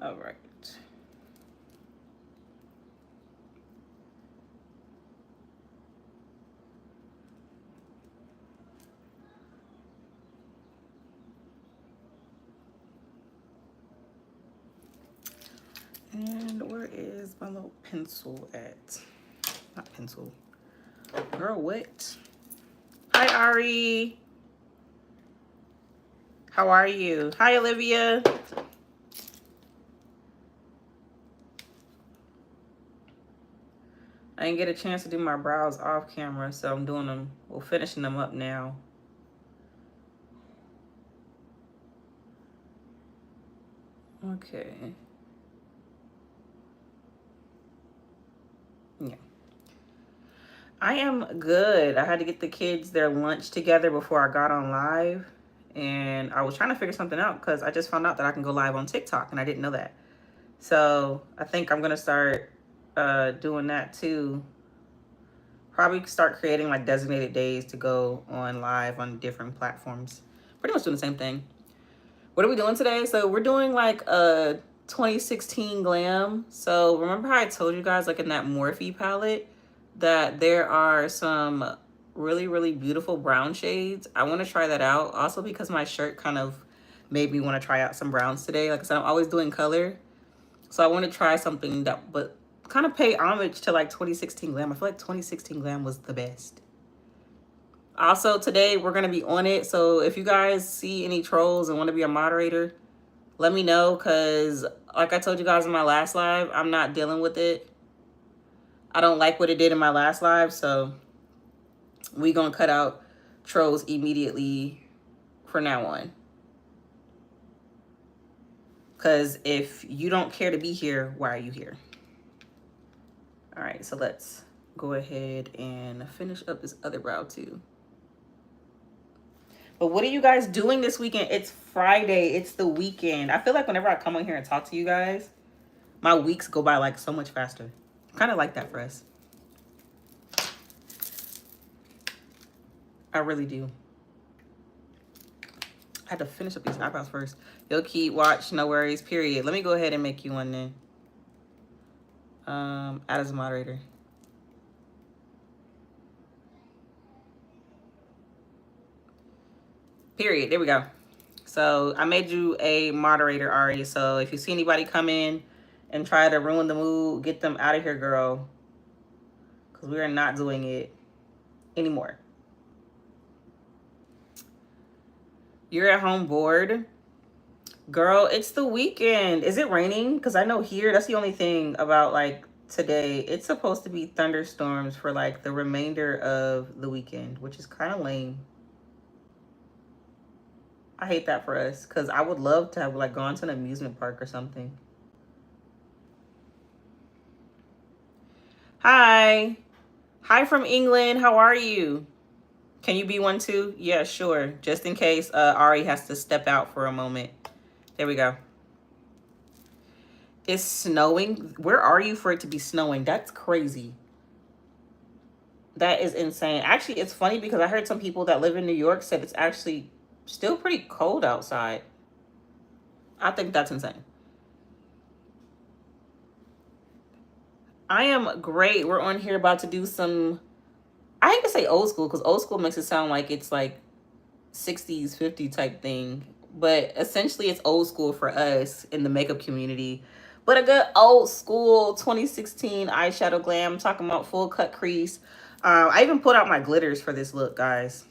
All right. And where is my little pencil at? Not pencil. Girl, what? Hi, Ari. How are you? Hi, Olivia. I didn't get a chance to do my brows off camera, so I'm doing them, well, finishing them up now. Okay. Yeah. I am good. I had to get the kids their lunch together before I got on live. And I was trying to figure something out because I just found out that I can go live on TikTok and I didn't know that. So I think I'm going to start doing that too. Probably start creating like designated days to go on live on different platforms. Pretty much doing the same thing. What are we doing today? So we're doing like a 2016 glam. So remember how I told you guys like in that Morphe palette that there are some really beautiful brown shades. I want to try that out. Also because my shirt kind of made me want to try out some browns today. Like I said, I'm always doing color. So I want to try something that, but kind of pay homage to like 2016 glam. I feel like 2016 glam was the best. Also today we're going to be on it. So if you guys see any trolls and want to be a moderator, let me know, because like I told you guys in my last live, I'm not dealing with it. I don't like what it did in my last live, so we gonna cut out trolls immediately for now on. Because if you don't care to be here, why are you here? All right, so let's go ahead and finish up this other brow too. But what are you guys doing this weekend? It's Friday. It's the weekend. I feel like whenever I come on here and talk to you guys, my weeks go by like so much faster. Kind of like that for us. I really do. I had to finish up these eyebrows first. Yo, Keith, watch, no worries, period. Let me go ahead and make you one then. Add as a moderator. Period. There we go. So I made you a moderator, Ari. So if you see anybody come in and try to ruin the mood, get them out of here, girl. Because we are not doing it anymore. You're at home bored? Girl, it's the weekend. Is it raining? Because I know here, that's the only thing about like today. It's supposed to be thunderstorms for like the remainder of the weekend, which is kind of lame. I hate that for us because I would love to have like gone to an amusement park or something. Hi. Hi from England. How are you? Can you be one too? Yeah, sure. Just in case Ari has to step out for a moment. There we go. It's snowing. Where are you for it to be snowing? That's crazy. That is insane. Actually, it's funny because I heard some people that live in New York said it's actually still pretty cold outside. I think that's insane. I am great. We're on here about to do some, I hate to say old school because old school makes it sound like it's like 60s, 50 type thing. But essentially it's old school for us in the makeup community. But a good old school 2016 eyeshadow glam. I'm talking about full cut crease. I even put out my glitters for this look, guys.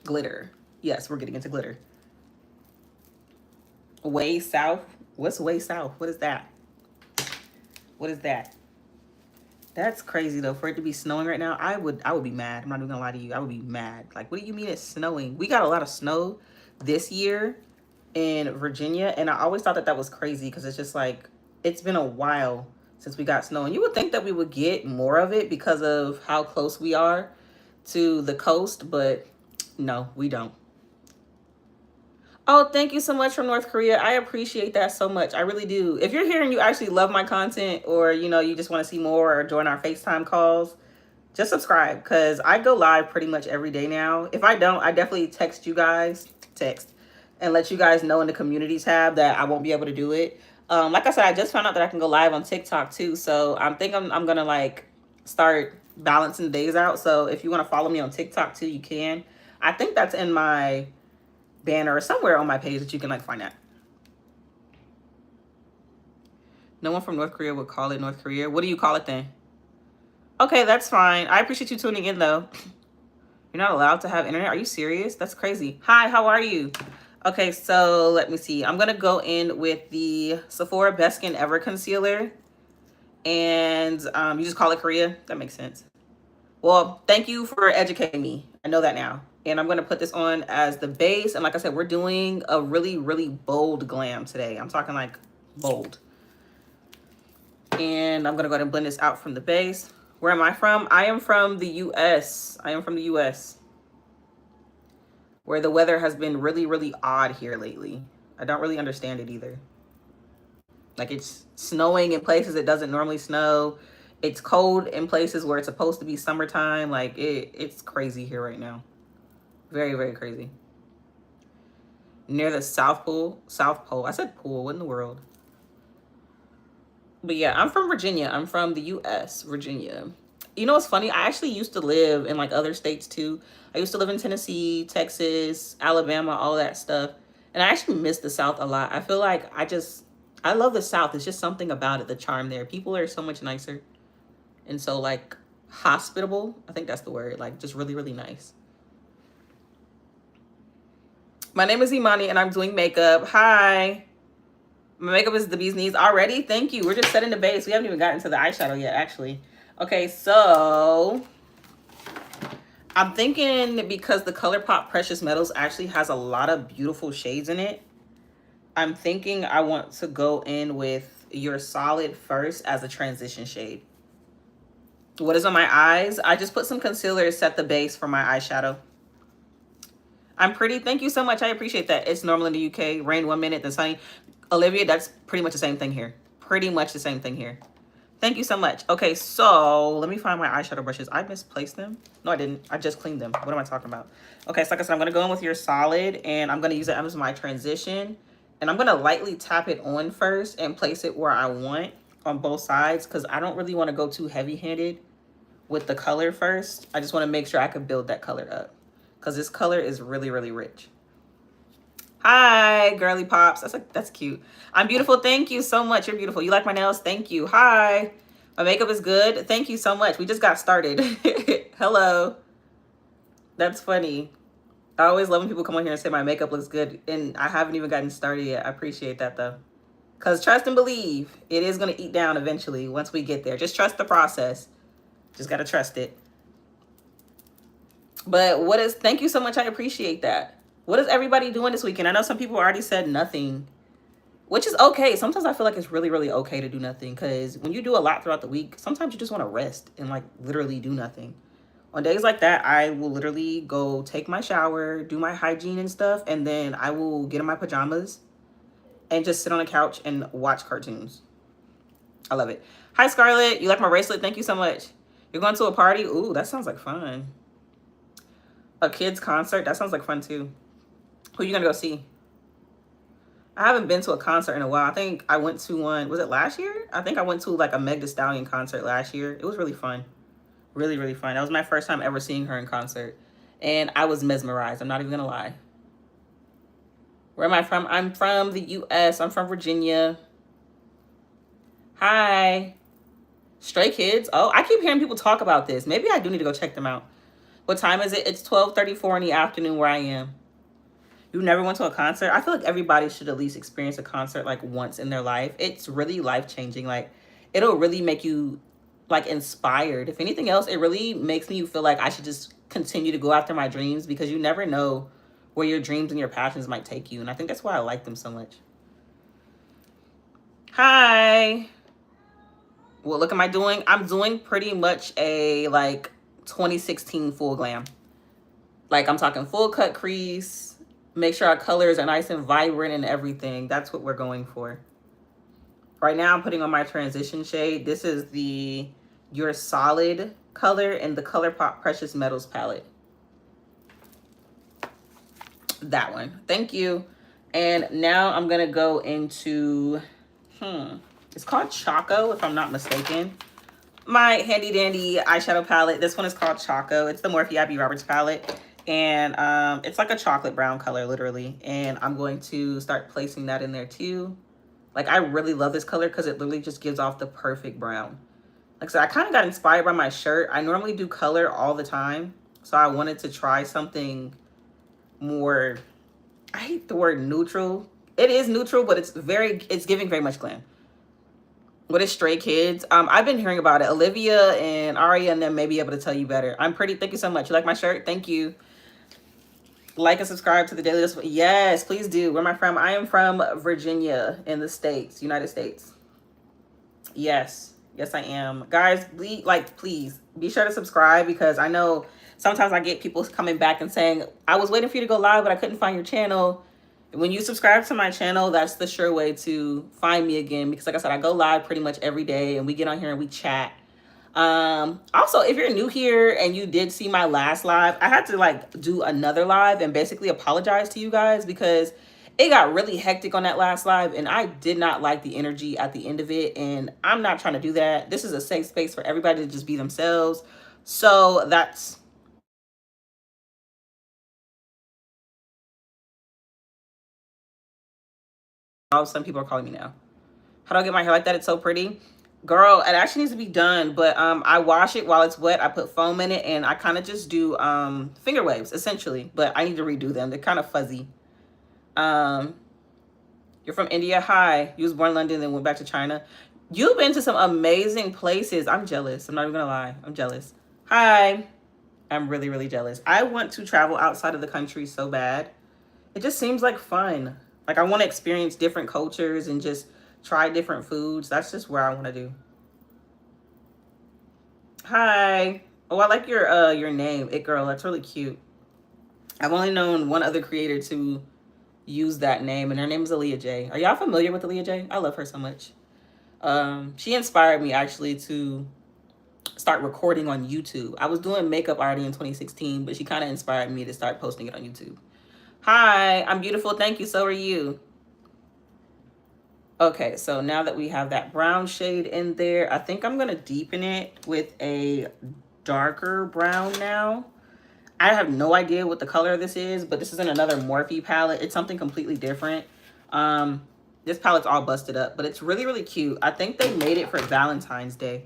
Glitter. Yes, we're getting into glitter. Way south. What's way south? What is that? What is that? That's crazy though. For it to be snowing right now, I would be mad. I'm not even gonna lie to you. I would be mad. Like, what do you mean it's snowing? We got a lot of snow this year in Virginia, and I always thought that that was crazy because it's just like it's been a while since we got snow, and you would think that we would get more of it because of how close we are to the coast, but no, we don't. Oh, thank you so much from North Korea. I appreciate that so much. I really do. If you're here and you actually love my content, or you know, you just want to see more or join our FaceTime calls, just subscribe because I go live pretty much every day now. If I don't, I definitely text you guys, and let you guys know in the community tab that I won't be able to do it. Like I said, I just found out that I can go live on TikTok too. So I'm gonna like start balancing the days out. So if you want to follow me on TikTok too, you can. I think that's in my banner or somewhere on my page that you can like find that. No one from North Korea would call it North Korea. What do you call it then? Okay, that's fine. I appreciate you tuning in though. You're not allowed to have internet? Are you serious? That's crazy. Hi, how are you? Okay, so let me see. I'm going to go in with the Sephora Best Skin Ever Concealer. And you just call it Korea? That makes sense. Well, thank you for educating me. I know that now. And I'm going to put this on as the base. And like I said, we're doing a really, really bold glam today. I'm talking like bold. And I'm going to go ahead and blend this out from the base. Where am I from? I am from the US. I am from the US. Where the weather has been really, really odd here lately. I don't really understand it either. Like it's snowing in places it doesn't normally snow. It's cold in places where it's supposed to be summertime. Like it's crazy here right now. Very, very crazy. Near the South Pole. I said pool. What in the world? But yeah, I'm from Virginia. I'm from the US, Virginia. You know what's funny? I actually used to live in like other states too. I used to live in Tennessee, Texas, Alabama, all that stuff. And I actually miss the South a lot. I feel like I love the South. It's just something about it, the charm there. People are so much nicer. And so like hospitable, I think that's the word, like just really, really nice. My name is Imani and I'm doing makeup. Hi. My makeup is the bee's knees already. Thank you. We're just setting the base. We haven't even gotten to the eyeshadow yet, actually. Okay, so I'm thinking because the ColourPop Precious Metals actually has a lot of beautiful shades in it, I'm thinking I want to go in with your solid first as a transition shade. What is on my eyes? I just put some concealer to set the base for my eyeshadow. I'm pretty. Thank you so much. I appreciate that. It's normal in the UK. Rain 1 minute, then sunny. Olivia, that's pretty much the same thing here. Pretty much the same thing here. Thank you so much. Okay, so let me find my eyeshadow brushes. I misplaced them. No, I didn't. I just cleaned them. What am I talking about? Okay, so like I said, I'm going to go in with your solid, and I'm going to use it as my transition. And I'm going to lightly tap it on first and place it where I want on both sides because I don't really want to go too heavy-handed with the color first. I just want to make sure I can build that color up because this color is really, really rich. Hi, girly pops. That's cute. I'm beautiful. Thank you so much. You're beautiful. You like my nails? Thank you. Hi. My makeup is good. Thank you so much. We just got started. Hello. That's funny. I always love when people come on here and say my makeup looks good, and I haven't even gotten started yet. I appreciate that though. Because trust and believe, it is going to eat down eventually once we get there. Just trust the process. Just got to trust it. But thank you so much. I appreciate that. What is everybody doing this weekend? I know some people already said nothing, which is okay. Sometimes I feel like it's really, really okay to do nothing because when you do a lot throughout the week, sometimes you just want to rest and like literally do nothing. On days like that, I will literally go take my shower, do my hygiene and stuff, and then I will get in my pajamas and just sit on the couch and watch cartoons. I love it. Hi, Scarlett. You like my bracelet? Thank you so much. You're going to a party? Ooh, that sounds like fun. A kid's concert? That sounds like fun too. Who are you gonna go see? I haven't been to a concert in a while. I think I went to one, was it last year? I think I went to like a Meg Thee Stallion concert last year. It was really fun. Really, really fun. That was my first time ever seeing her in concert. And I was mesmerized. I'm not even gonna lie. Where am I from? I'm from the US. I'm from Virginia. Hi. Stray Kids. Oh, I keep hearing people talk about this. Maybe I do need to go check them out. What time is it? It's 12:34 in the afternoon where I am. You never went to a concert? I feel like everybody should at least experience a concert like once in their life. It's really life-changing. Like it'll really make you like inspired. If anything else, it really makes me feel like I should just continue to go after my dreams because you never know where your dreams and your passions might take you. And I think that's why I like them so much. Hi. What look am I doing? I'm doing pretty much a like 2016 full glam. Like I'm talking full cut crease. Make sure our colors are nice and vibrant and everything. That's what we're going for. Right now I'm putting on my transition shade. This is the Your Solid color in the ColourPop Precious Metals palette. That one. Thank you. And now I'm going to go into It's called Choco, if I'm not mistaken. My handy dandy eyeshadow palette. This one is called Choco. It's the Morphe Abby Roberts palette. And it's like a chocolate brown color, literally. And I'm going to start placing that in there too. Like, I really love this color because it literally just gives off the perfect brown. Like I said, I kind of got inspired by my shirt. I normally do color all the time. So I wanted to try something more, I hate the word neutral. It is neutral, but it's giving very much glam. What is Stray Kids? I've been hearing about it. Olivia and Aria and them may be able to tell you better. Thank you so much. You like my shirt? Thank you. Like and subscribe to the Daily Dose. Yes, please do. Where am I from? I am from Virginia in the States, United States. Yes. Yes, I am. Guys, please be sure to subscribe because I know sometimes I get people coming back and saying, I was waiting for you to go live, but I couldn't find your channel. When you subscribe to my channel, that's the sure way to find me again. Because like I said, I go live pretty much every day and we get on here and we chat. Also, if you're new here and you did see my last live, I had to like do another live and basically apologize to you guys because it got really hectic on that last live and I did not like the energy at the end of it. And I'm not trying to do that. This is a safe space for everybody to just be themselves. So that's... Some people are calling me now. How do I get my hair like that? It's so pretty. Girl, it actually needs to be done, but I wash it while it's wet. I put foam in it and I kind of just do finger waves essentially, but I need to redo them. They're kind of fuzzy. You're from India? Hi. You was born in London, then went back to China. You've been to some amazing places. I'm jealous. I'm not even gonna lie. I'm jealous. Hi. I'm really, really jealous. I want to travel outside of the country so bad. It just seems like fun. Like I want to experience different cultures and just try different foods. That's just where I want to do. Hi. Oh, I like your name, It Girl. That's really cute. I've only known one other creator to use that name, and her name is Aaliyah J. Are y'all familiar with Aaliyah J? I love her so much. She inspired me actually to start recording on YouTube. I was doing makeup already in 2016, but she kind of inspired me to start posting it on YouTube. Hi, I'm beautiful. Thank you. So are you. Okay, so now that we have that brown shade in there, I think I'm going to deepen it with a darker brown now. I have no idea what the color of this is, but this is in another Morphe palette. It's something completely different. This palette's all busted up, but it's really, really cute. I think they made it for Valentine's Day.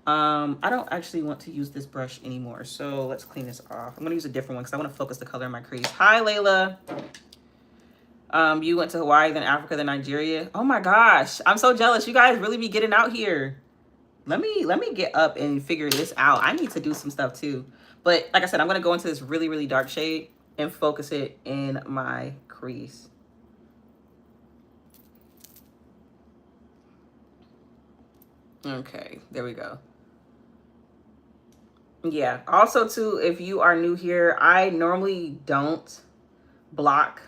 I don't actually want to use this brush anymore, so let's clean this off. I'm going to use a different one because I want to focus the color in my crease. Hi, Layla. You went to Hawaii, then Africa, then Nigeria. Oh my gosh, I'm so jealous. You guys really be getting out here. Let me get up and figure this out. I need to do some stuff too. But like I said, I'm going to go into this really, really dark shade and focus it in my crease. Okay, there we go. Yeah, also too, if you are new here, I normally don't block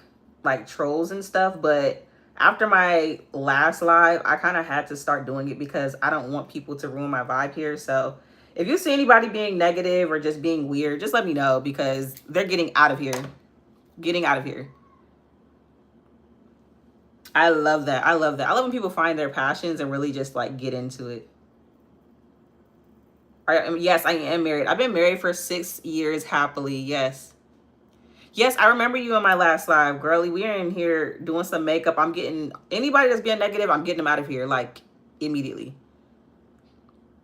like trolls and stuff, but after my last live, I kind of had to start doing it because I don't want people to ruin my vibe here. So if you see anybody being negative or just being weird, just let me know because they're getting out of here. Getting out of here. I love that. I love that. I love when people find their passions and really just like get into it. Yes, I am married. I've been married for 6 years happily. Yes. Yes, I remember you in my last live, girly. We're in here doing some makeup. I'm getting anybody that's being negative, I'm getting them out of here like immediately.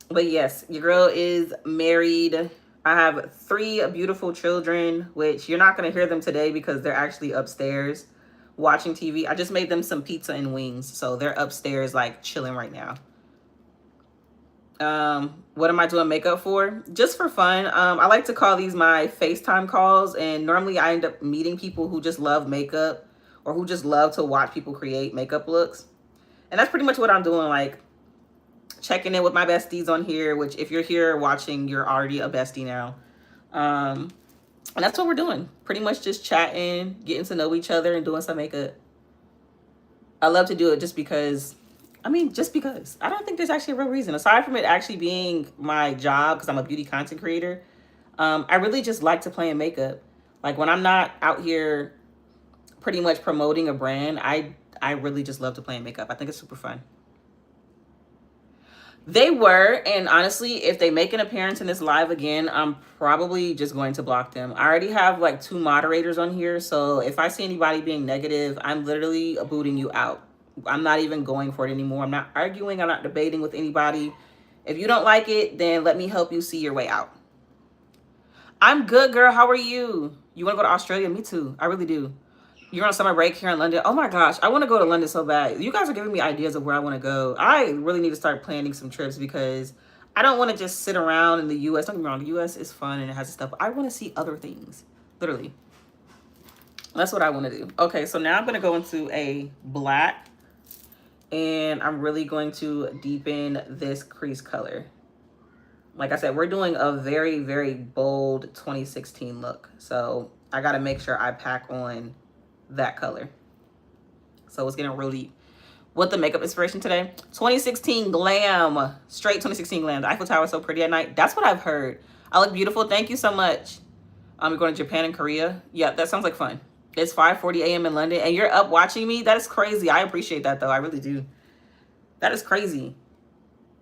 But yes, your girl is married. I have 3 beautiful children, which you're not going to hear them today because they're actually upstairs watching TV. I just made them some pizza and wings, so they're upstairs like chilling right now. What am I doing makeup for? Just for fun. I like to call these my FaceTime calls, and normally I end up meeting people who just love makeup or who just love to watch people create makeup looks. And that's pretty much what I'm doing, like checking in with my besties on here, which if you're here watching, you're already a bestie now. And that's what we're doing. Pretty much just chatting, getting to know each other and doing some makeup. I love to do it just because, just because. I don't think there's actually a real reason. Aside from it actually being my job, because I'm a beauty content creator, I really just like to play in makeup. Like when I'm not out here pretty much promoting a brand, I really just love to play in makeup. I think it's super fun. They were, and honestly, if they make an appearance in this live again, I'm probably just going to block them. I already have like 2 moderators on here, so if I see anybody being negative, I'm literally booting you out. I'm not even going for it anymore. I'm not arguing. I'm not debating with anybody. If you don't like it, then let me help you see your way out. I'm good, girl. How are you? You want to go to Australia? Me too. I really do. You're on summer break here in London. Oh my gosh, I want to go to London so bad. You guys are giving me ideas of where I want to go. I really need to start planning some trips because I don't want to just sit around in the US. Don't get me wrong, the US is fun and it has stuff. But I want to see other things. Literally. That's what I want to do. Okay, so now I'm going to go into a black. And I'm really going to deepen this crease color. Like I said, we're doing a very, very bold 2016 look. So I got to make sure I pack on that color. So it's getting real deep. What the makeup inspiration today? 2016 Glam. Straight 2016 Glam. The Eiffel Tower is so pretty at night. That's what I've heard. I look beautiful. Thank you so much. You're going to Japan and Korea. Yeah, that sounds like fun. It's 5:40 a.m. in London and you're up watching me. That is crazy. I appreciate that though. I really do. That is crazy.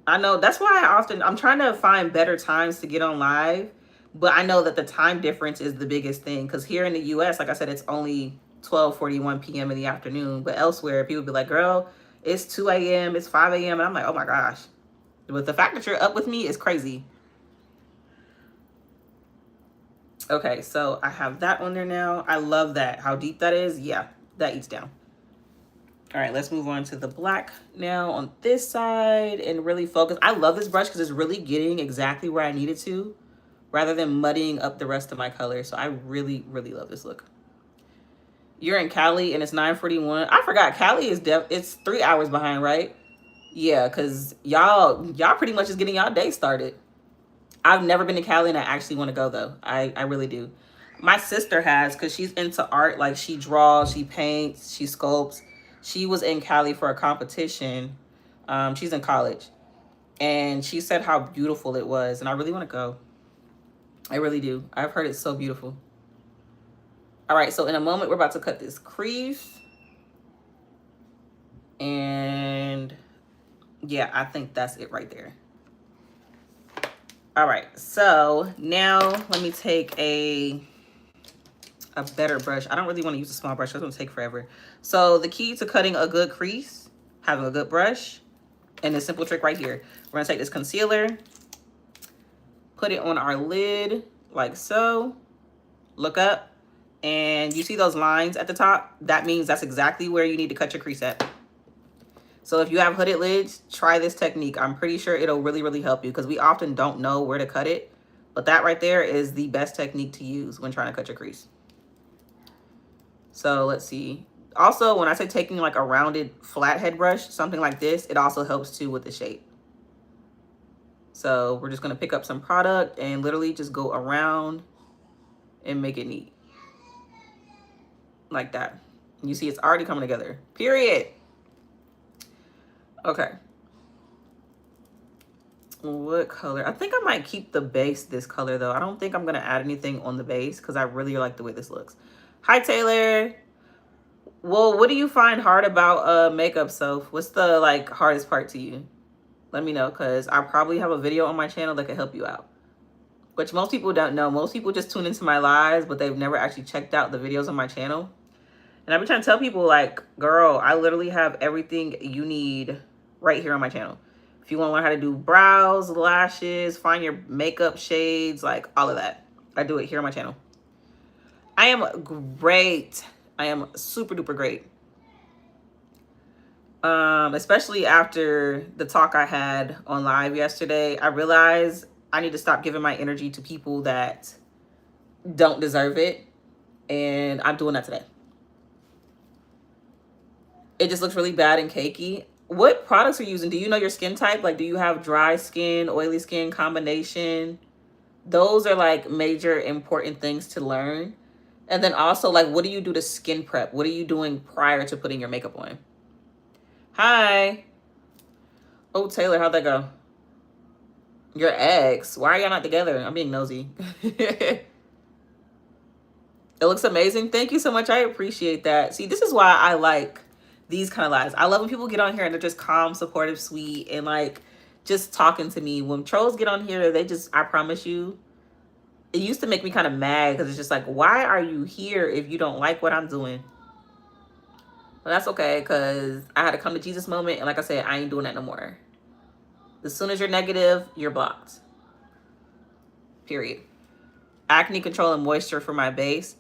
I know. That's why I'm trying to find better times to get on live. But I know that the time difference is the biggest thing. Because here in the US, like I said, it's only 12:41 p.m. in the afternoon. But elsewhere, people be like, girl, it's 2 a.m., it's 5 a.m. And I'm like, oh my gosh. But the fact that you're up with me is crazy. Okay, so I have that on there now. I love that. How deep that is. Yeah, that eats down. All right, let's move on to the black now on this side and really focus. I love this brush because it's really getting exactly where I need it to rather than muddying up the rest of my color. So I really, really love this look. You're in Cali and it's 9:41. I forgot Cali is it's 3 hours behind, right? Yeah, because y'all pretty much is getting y'all day started. I've never been to Cali and I actually want to go though. I really do. My sister has because she's into art. Like she draws, she paints, she sculpts. She was in Cali for a competition. She's in college. And she said how beautiful it was. And I really want to go. I really do. I've heard it's so beautiful. All right, so in a moment, we're about to cut this crease. And yeah, I think that's it right there. All right, so now let me take a better brush. I don't really want to use a small brush. It's going to take forever. So the key to cutting a good crease, having a good brush, and this simple trick right here. We're going to take this concealer, put it on our lid like so. Look up, and you see those lines at the top? That means that's exactly where you need to cut your crease at. So if you have hooded lids, try this technique. I'm pretty sure it'll really, really help you because we often don't know where to cut it. But that right there is the best technique to use when trying to cut your crease. So let's see. Also, when I say taking like a rounded flathead brush, something like this, it also helps too with the shape. So we're just going to pick up some product and literally just go around and make it neat. Like that. You see it's already coming together. Period. Okay. What color? I think I might keep the base this color though. I don't think I'm going to add anything on the base because I really like the way this looks. Hi, Taylor. Well, what do you find hard about makeup, Soph? What's the like hardest part to you? Let me know because I probably have a video on my channel that can help you out. Which most people don't know. Most people just tune into my lives, but they've never actually checked out the videos on my channel. And I've been trying to tell people like, girl, I literally have everything you need right here on my channel. If you want to learn how to do brows, lashes, find your makeup shades, like all of that. I do it here on my channel. I am great. I am super duper great. Especially after the talk I had on live yesterday, I realized I need to stop giving my energy to people that don't deserve it. And I'm doing that today. It just looks really bad and cakey. What products are you using? Do you know your skin type? Like, do you have dry skin, oily skin combination? Those are like major important things to learn. And then also, like, what do you do to skin prep? What are you doing prior to putting your makeup on? Hi. Oh, Taylor, how'd that go? Your ex. Why are y'all not together? I'm being nosy. It looks amazing. Thank you so much. I appreciate that. See, this is why I like these kind of lives. I love when people get on here and they're just calm, supportive, sweet, and like just talking to me. When trolls get on here, they just, I promise you, it used to make me kind of mad because it's just like, why are you here if you don't like what I'm doing? But that's okay, because I had a come to Jesus moment. And like I said, I ain't doing that no more. As soon as you're negative, you're blocked. Period. Acne control and moisture for my base.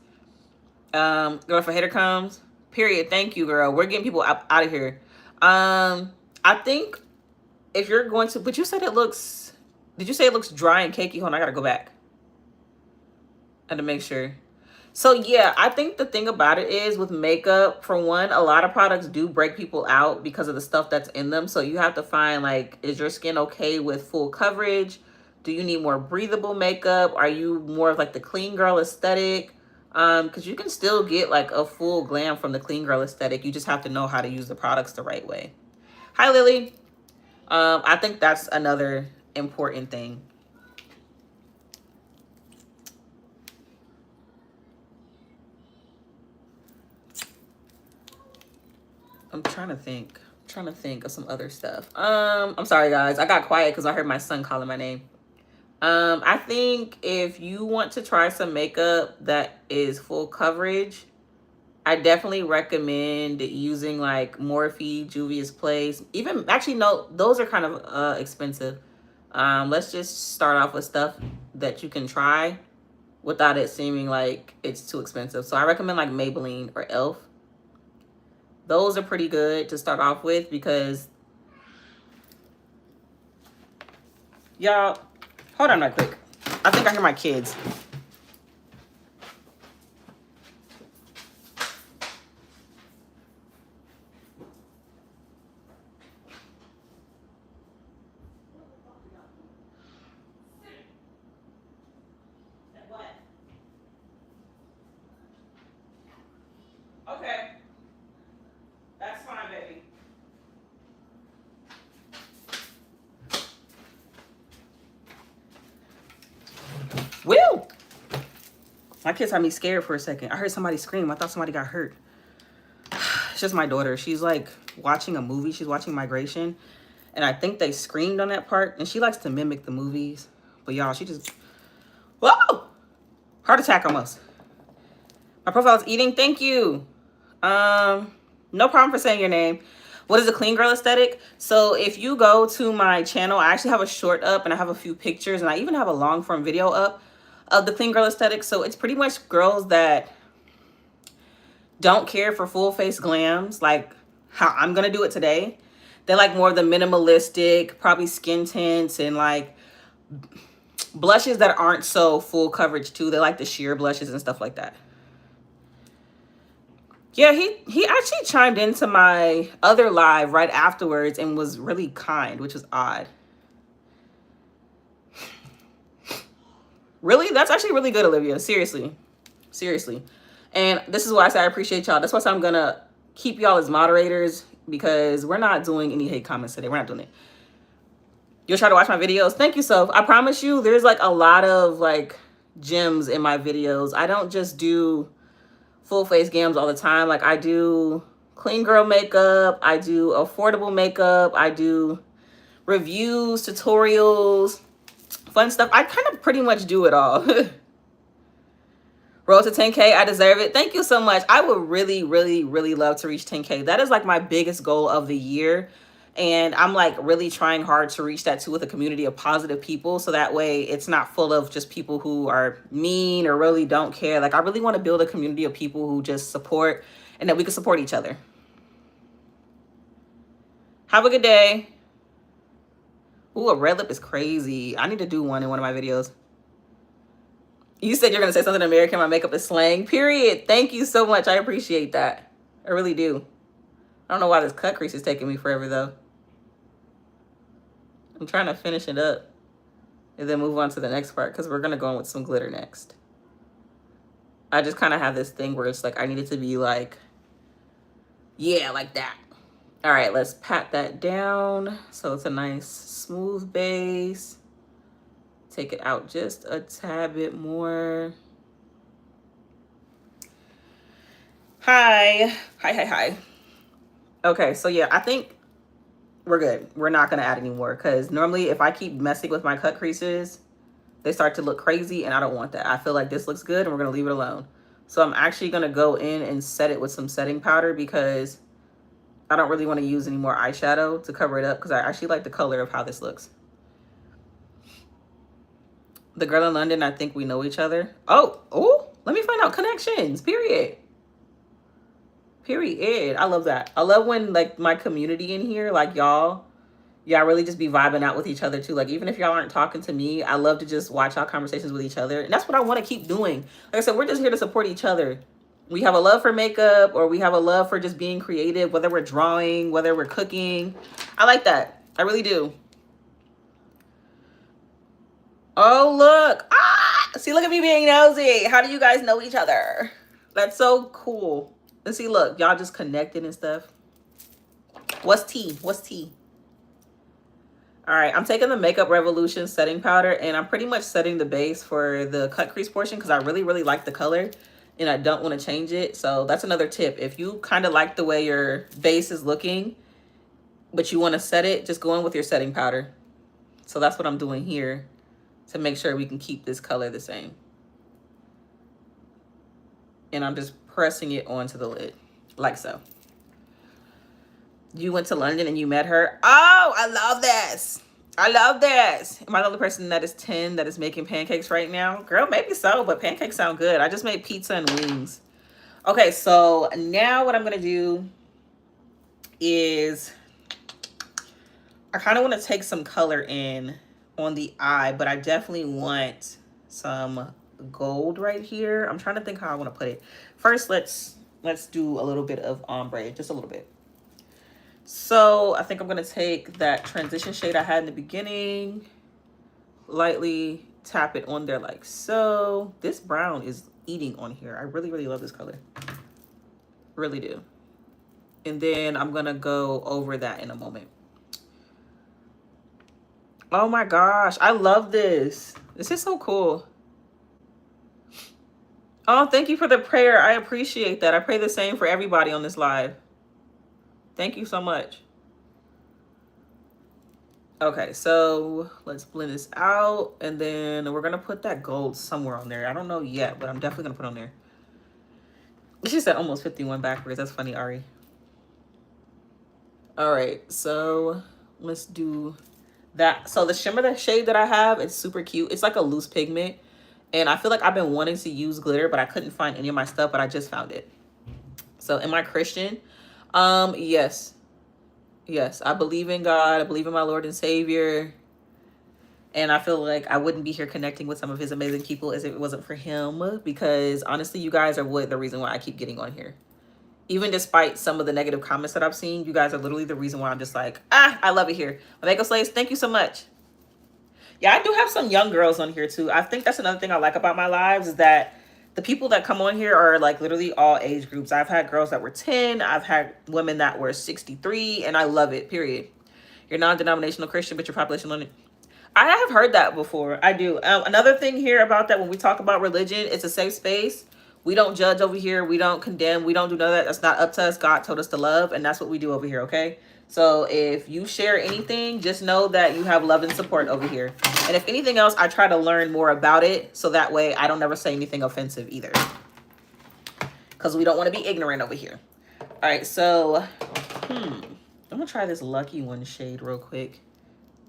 Girl, if a hater comes, period. Thank you, girl. We're getting people out of here. I think if you're going to, but you said it looks, did you say it looks dry and cakey? Hold on, I gotta go back. I had to make sure. So yeah, I think the thing about it is with makeup, for one, a lot of products do break people out because of the stuff that's in them. So you have to find, like, is your skin okay with full coverage? Do you need more breathable makeup? Are you more of like the clean girl aesthetic? Because you can still get like a full glam from the clean girl aesthetic. You just have to know how to use the products the right way. Hi, Lily. I think that's another important thing. I'm trying to think. Of some other stuff. I'm sorry, guys. I got quiet because I heard my son calling my name. I think if you want to try some makeup that is full coverage, I definitely recommend using like Morphe, Juvia's Place. Even, actually, no, those are kind of expensive. Let's just start off with stuff that you can try without it seeming like it's too expensive. So I recommend like Maybelline or e.l.f. Those are pretty good to start off with because, y'all, hold on right quick. I think I hear my kids. Okay. That's fine, baby. Will! My kids had me scared for a second. I heard somebody scream. I thought somebody got hurt. It's just my daughter. She's like watching a movie. She's watching Migration. And I think they screamed on that part. And she likes to mimic the movies. But y'all, she just... Whoa! Heart attack almost. My profile is eating. Thank you. No problem for saying your name. What is a clean girl aesthetic? So if you go to my channel, I actually have a short up and I have a few pictures and I even have a long form video up of the clean girl aesthetic. So it's pretty much girls that don't care for full face glams like how I'm gonna do it today. They like more of the minimalistic, probably skin tints and like blushes that aren't so full coverage too. They like the sheer blushes and stuff like that. Yeah, he actually chimed into my other live right afterwards and was really kind, which was odd. Really? That's actually really good, Olivia. Seriously. Seriously. And this is why I say I appreciate y'all. That's why I say I'm going to keep y'all as moderators because we're not doing any hate comments today. We're not doing it. You'll try to watch my videos. Thank you, Soph. I promise you, there's like a lot of like gems in my videos. I don't just do full face gams all the time. Like I do clean girl makeup, I do affordable makeup, I do reviews, tutorials, fun stuff. I kind of pretty much do it all. Road to 10K, I deserve it. Thank you so much. I would really, really, really love to reach 10K. That is like my biggest goal of the year. And I'm like really trying hard to reach that too with a community of positive people. So that way it's not full of just people who are mean or really don't care. Like I really want to build a community of people who just support and that we can support each other. Have a good day. Ooh, a red lip is crazy. I need to do one in one of my videos. You said you're going to say something American. My makeup is slang. Period. Thank you so much. I appreciate that. I really do. I don't know why this cut crease is taking me forever though. I'm trying to finish it up and then move on to the next part because we're going to go in with some glitter next. I just kind of have this thing where it's like I need it to be like, yeah, like that. All right, let's pat that down so it's a nice smooth base. Take it out just a tad bit more. Hi. Hi. Okay, so yeah, I think we're good. We're not going to add any more because normally if I keep messing with my cut creases, they start to look crazy and I don't want that. I feel like this looks good and we're going to leave it alone. So I'm actually going to go in and set it with some setting powder because I don't really want to use any more eyeshadow to cover it up because I actually like the color of how this looks. The girl in London, I think we know each other. Oh, let me find out connections, period. Period. I love that. I love when like my community in here, like y'all really just be vibing out with each other too. Like even if y'all aren't talking to me, I love to just watch our conversations with each other. And that's what I want to keep doing. Like I said, we're just here to support each other. We have a love for makeup or we have a love for just being creative, whether we're drawing, whether we're cooking. I like that. I really do. Oh, look. See, look at me being nosy. How do you guys know each other? That's so cool. Let's see, look, y'all just connected and stuff. What's tea? What's tea? All right, I'm taking the Makeup Revolution setting powder and I'm pretty much setting the base for the cut crease portion because I really, really like the color and I don't want to change it. So that's another tip. If you kind of like the way your base is looking, but you want to set it, just go in with your setting powder. So that's what I'm doing here to make sure we can keep this color the same. And I'm just pressing it onto the lid like so. You went to London and you met her. Oh, I love this. I love this. Am I the only person that is 10 that is making pancakes right now? Girl, maybe so, but pancakes sound good. I just made pizza and wings. Okay, so now what I'm going to do is I kind of want to take some color in on the eye, but I definitely want some gold right here. I'm trying to think how I want to put it. First, let's do a little bit of ombre, just a little bit. So I think I'm going to take that transition shade I had in the beginning, lightly tap it on there like so. This brown is eating on here. I really, really love this color. Really do. And then I'm going to go over that in a moment. Oh my gosh, I love this. This is so cool. Oh, thank you for the prayer. I appreciate that. I pray the same for everybody on this live. Thank you so much. Okay, so let's blend this out. And then we're going to put that gold somewhere on there. I don't know yet, but I'm definitely going to put on there. She said almost 51 backwards. That's funny, Ari. All right, so let's do that. So the shimmer, the shade that I have, it's super cute. It's like a loose pigment. And I feel like I've been wanting to use glitter, but I couldn't find any of my stuff, but I just found it. So am I Christian? Yes. Yes, I believe in God. I believe in my Lord and Savior. And I feel like I wouldn't be here connecting with some of his amazing people if it wasn't for him. Because honestly, you guys are the reason why I keep getting on here. Even despite some of the negative comments that I've seen, you guys are literally the reason why I'm just like, I love it here. Omega Slaves, thank you so much. Yeah, I do have some young girls on here too. I think that's another thing I like about my lives is that the people that come on here are like literally all age groups. I've had girls that were 10. I've had women that were 63 and I love it, period. You're non-denominational Christian, but your population learning. I have heard that before. I do. Another thing here about that when we talk about religion, it's a safe space. We don't judge over here. We don't condemn. We don't do none of that. That's not up to us. God told us to love, and that's what we do over here, okay? So if you share anything, just know that you have love and support over here. And if anything else, I try to learn more about it so that way I don't ever say anything offensive either. Because we don't want to be ignorant over here. All right, so I'm going to try this Lucky One shade real quick.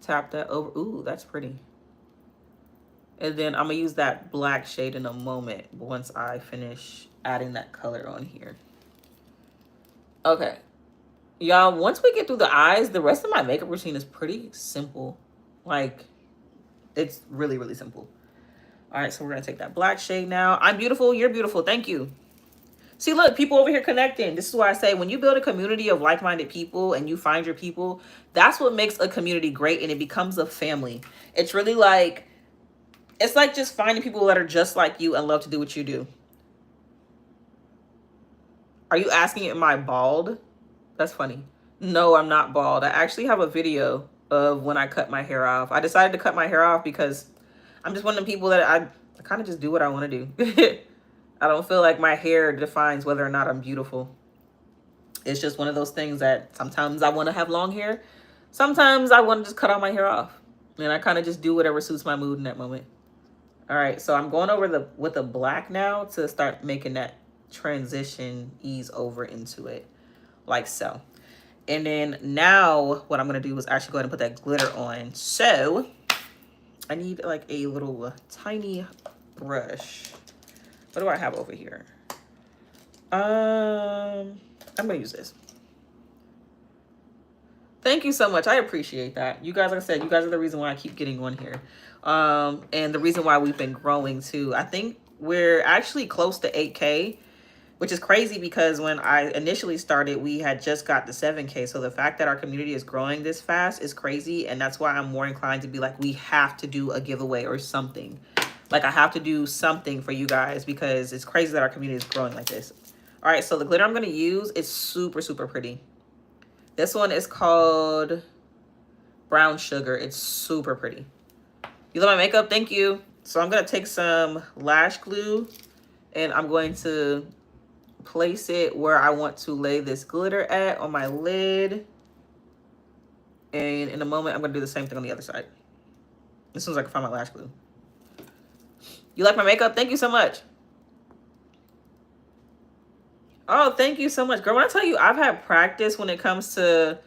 Tap that over. Ooh, that's pretty. And then I'm going to use that black shade in a moment once I finish adding that color on here. Okay. Y'all, once we get through the eyes, the rest of my makeup routine is pretty simple. Like, it's really, really simple. All right, so we're going to take that black shade now. I'm beautiful. You're beautiful. Thank you. See, look, people over here connecting. This is why I say when you build a community of like-minded people and you find your people, that's what makes a community great and it becomes a family. It's really like, it's like just finding people that are just like you and love to do what you do. Are you asking, am I bald? That's funny. No, I'm not bald. I actually have a video of when I cut my hair off. I decided to cut my hair off because I'm just one of the people that I kind of just do what I want to do. I don't feel like my hair defines whether or not I'm beautiful. It's just one of those things that sometimes I want to have long hair. Sometimes I want to just cut all my hair off. And I kind of just do whatever suits my mood in that moment. All right, so I'm going over with the black now to start making that transition ease over into it, like so. And then now what I'm going to do is actually go ahead and put that glitter on. So I need like a little tiny brush. What do I have over here? I'm going to use this. Thank you so much. I appreciate that. You guys, like I said, you guys are the reason why I keep getting on here. And the reason why we've been growing too. I think we're actually close to 8K, which is crazy because when I initially started, we had just got the 7K. So the fact that our community is growing this fast is crazy. And that's why I'm more inclined to be like, we have to do a giveaway or something. Like I have to do something for you guys because it's crazy that our community is growing like this. All right, so the glitter I'm going to use is super, super pretty. This one is called Brown Sugar. It's super pretty. You love my makeup? Thank you. So I'm going to take some lash glue and I'm going to place it where I want to lay this glitter at on my lid. And in a moment, I'm going to do the same thing on the other side. As soon as I can find my lash glue. You like my makeup? Thank you so much. Oh, thank you so much. Girl, when I tell you I've had practice when it comes to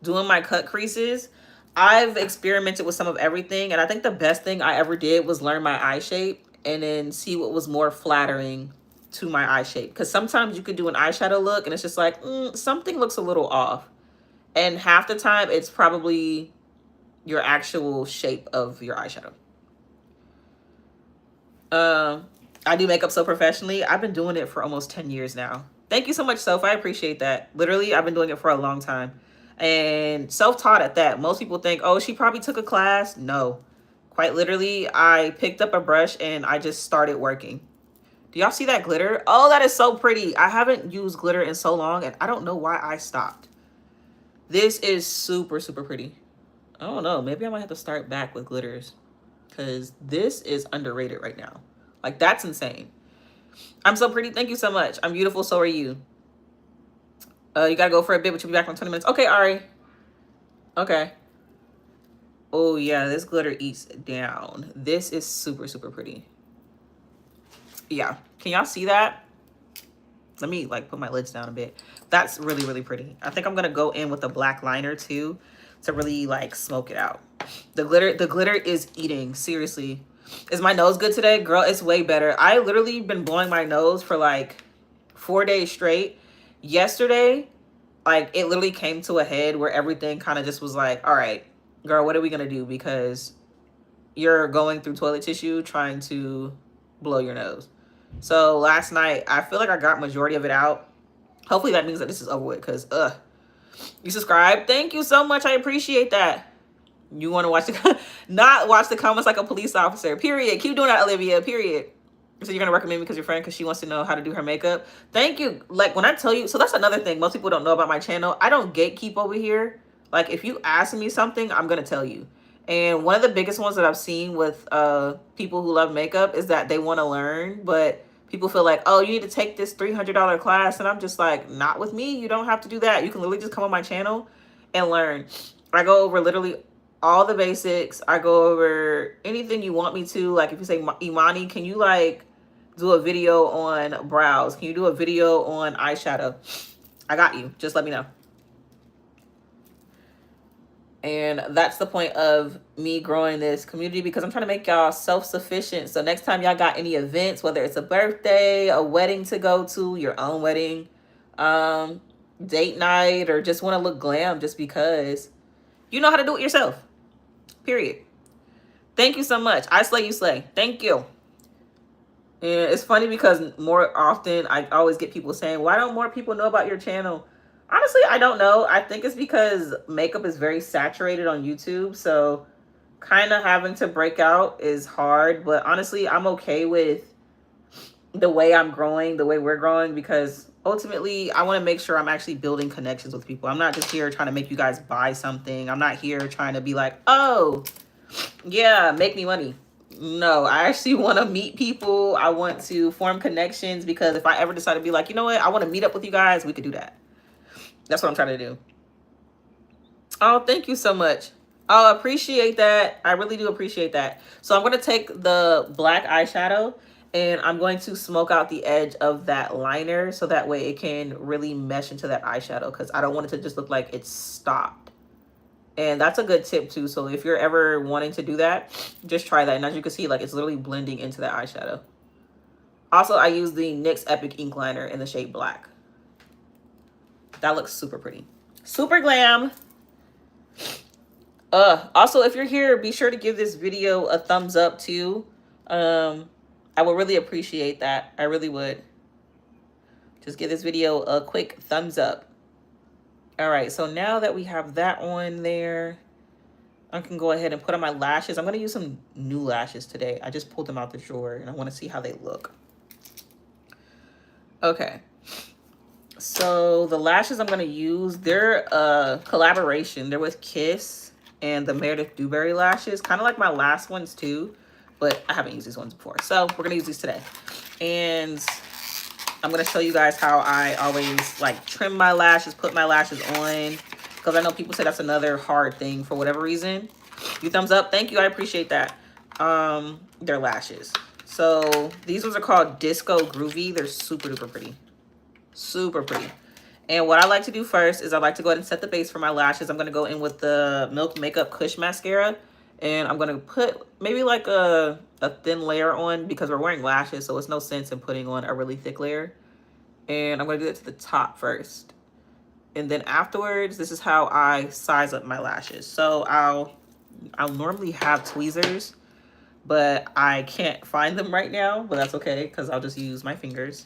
doing my cut creases, I've experimented with some of everything. And I think the best thing I ever did was learn my eye shape and then see what was more flattering to my eye shape. Because sometimes you could do an eyeshadow look and it's just like, something looks a little off. And half the time it's probably your actual shape of your eyeshadow. I do makeup so professionally. I've been doing it for almost 10 years now. Thank you so much, Soph. I appreciate that. Literally, I've been doing it for a long time. And self-taught at that. Most people think, oh, she probably took a class. No. Quite literally, I picked up a brush and I just started working. Do y'all see that glitter? Oh, that is so pretty. I haven't used glitter in so long and I don't know why I stopped. This is super, super pretty. I don't know. Maybe I might have to start back with glitters because this is underrated right now. Like, that's insane. I'm so pretty. Thank you so much. I'm beautiful. So are you. You got to go for a bit, but you'll be back in 20 minutes. Okay, Ari. Okay. Oh, yeah. This glitter eats down. This is super, super pretty. Yeah. Can y'all see that? Let me, like, put my lids down a bit. That's really, really pretty. I think I'm going to go in with a black liner, too, to really, like, smoke it out. The glitter is eating. Seriously. Is my nose good today? Girl, it's way better. I literally been blowing my nose for like 4 days straight. Yesterday, like it literally came to a head where everything kind of just was like, all right, girl, what are we going to do? Because you're going through toilet tissue trying to blow your nose. So last night, I feel like I got majority of it out. Hopefully that means that this is over with because, you subscribe. Thank you so much. I appreciate that. You want to watch not watch the comments like a police officer. Period. Keep doing that, Olivia. Period. So you're going to recommend me because your friend, because she wants to know how to do her makeup. Thank you. Like when I tell you, so that's another thing most people don't know about my channel. I don't gatekeep over here. Like if you ask me something, I'm going to tell you. And one of the biggest ones that I've seen with people who love makeup is that they want to learn, but people feel like, oh, you need to take this $300 class. And I'm just like, not with me. You don't have to do that. You can literally just come on my channel and learn. I go over literally all the basics. I go over anything you want me to. Like if you say, Imani, can you like do a video on brows? Can you do a video on eyeshadow? I got you. Just let me know. And that's the point of me growing this community because I'm trying to make y'all self-sufficient. So next time y'all got any events, whether it's a birthday, a wedding to go to, your own wedding, date night, or just want to look glam just because you know how to do it yourself. Period. Thank you so much. I slay, you slay. Thank you. And it's funny because more often I always get people saying, why don't more people know about your channel? Honestly, I don't know. I think it's because makeup is very saturated on YouTube. So kind of having to break out is hard. But honestly, I'm okay with the way I'm growing, the way we're growing, because ultimately I want to make sure I'm actually building connections with people. I'm not just here trying to make you guys buy something. I'm not here trying to be like, oh, yeah, make me money. No, I actually want to meet people. I want to form connections because if I ever decide to be like, you know what, I want to meet up with you guys, we could do that. That's what I'm trying to do. Oh, thank you so much. Oh, appreciate that. I really do appreciate that. So I'm going to take the black eyeshadow and I'm going to smoke out the edge of that liner so that way it can really mesh into that eyeshadow, because I don't want it to just look like it's stopped. And that's a good tip too. So if you're ever wanting to do that, just try that. And as you can see, like, it's literally blending into that eyeshadow. Also, I use the NYX Epic Ink Liner in the shade black. That looks super pretty. Super glam. Also, if you're here, be sure to give this video a thumbs up too. I would really appreciate that. I really would. Just give this video a quick thumbs up. All right, so now that we have that on there, I can go ahead and put on my lashes. I'm going to use some new lashes today. I just pulled them out the drawer and I want to see how they look. Okay. So the lashes I'm going to use, they're a collaboration. They're with Kiss and the Meredith Dewberry lashes, kind of like my last ones too, but I haven't used these ones before. So we're going to use these today. And I'm going to show you guys how I always like trim my lashes, put my lashes on, because I know people say that's another hard thing for whatever reason. You thumbs up. Thank you. I appreciate that. They're lashes. So these ones are called Disco Groovy. They're super duper pretty. Super pretty. And what I like to do first is I like to go ahead and set the base for my lashes. I'm going to go in with the Milk Makeup Kush Mascara. And I'm going to put maybe like a thin layer on because we're wearing lashes. So it's no sense in putting on a really thick layer. And I'm going to do it to the top first. And then afterwards, this is how I size up my lashes. So I'll normally have tweezers, but I can't find them right now. But that's okay because I'll just use my fingers.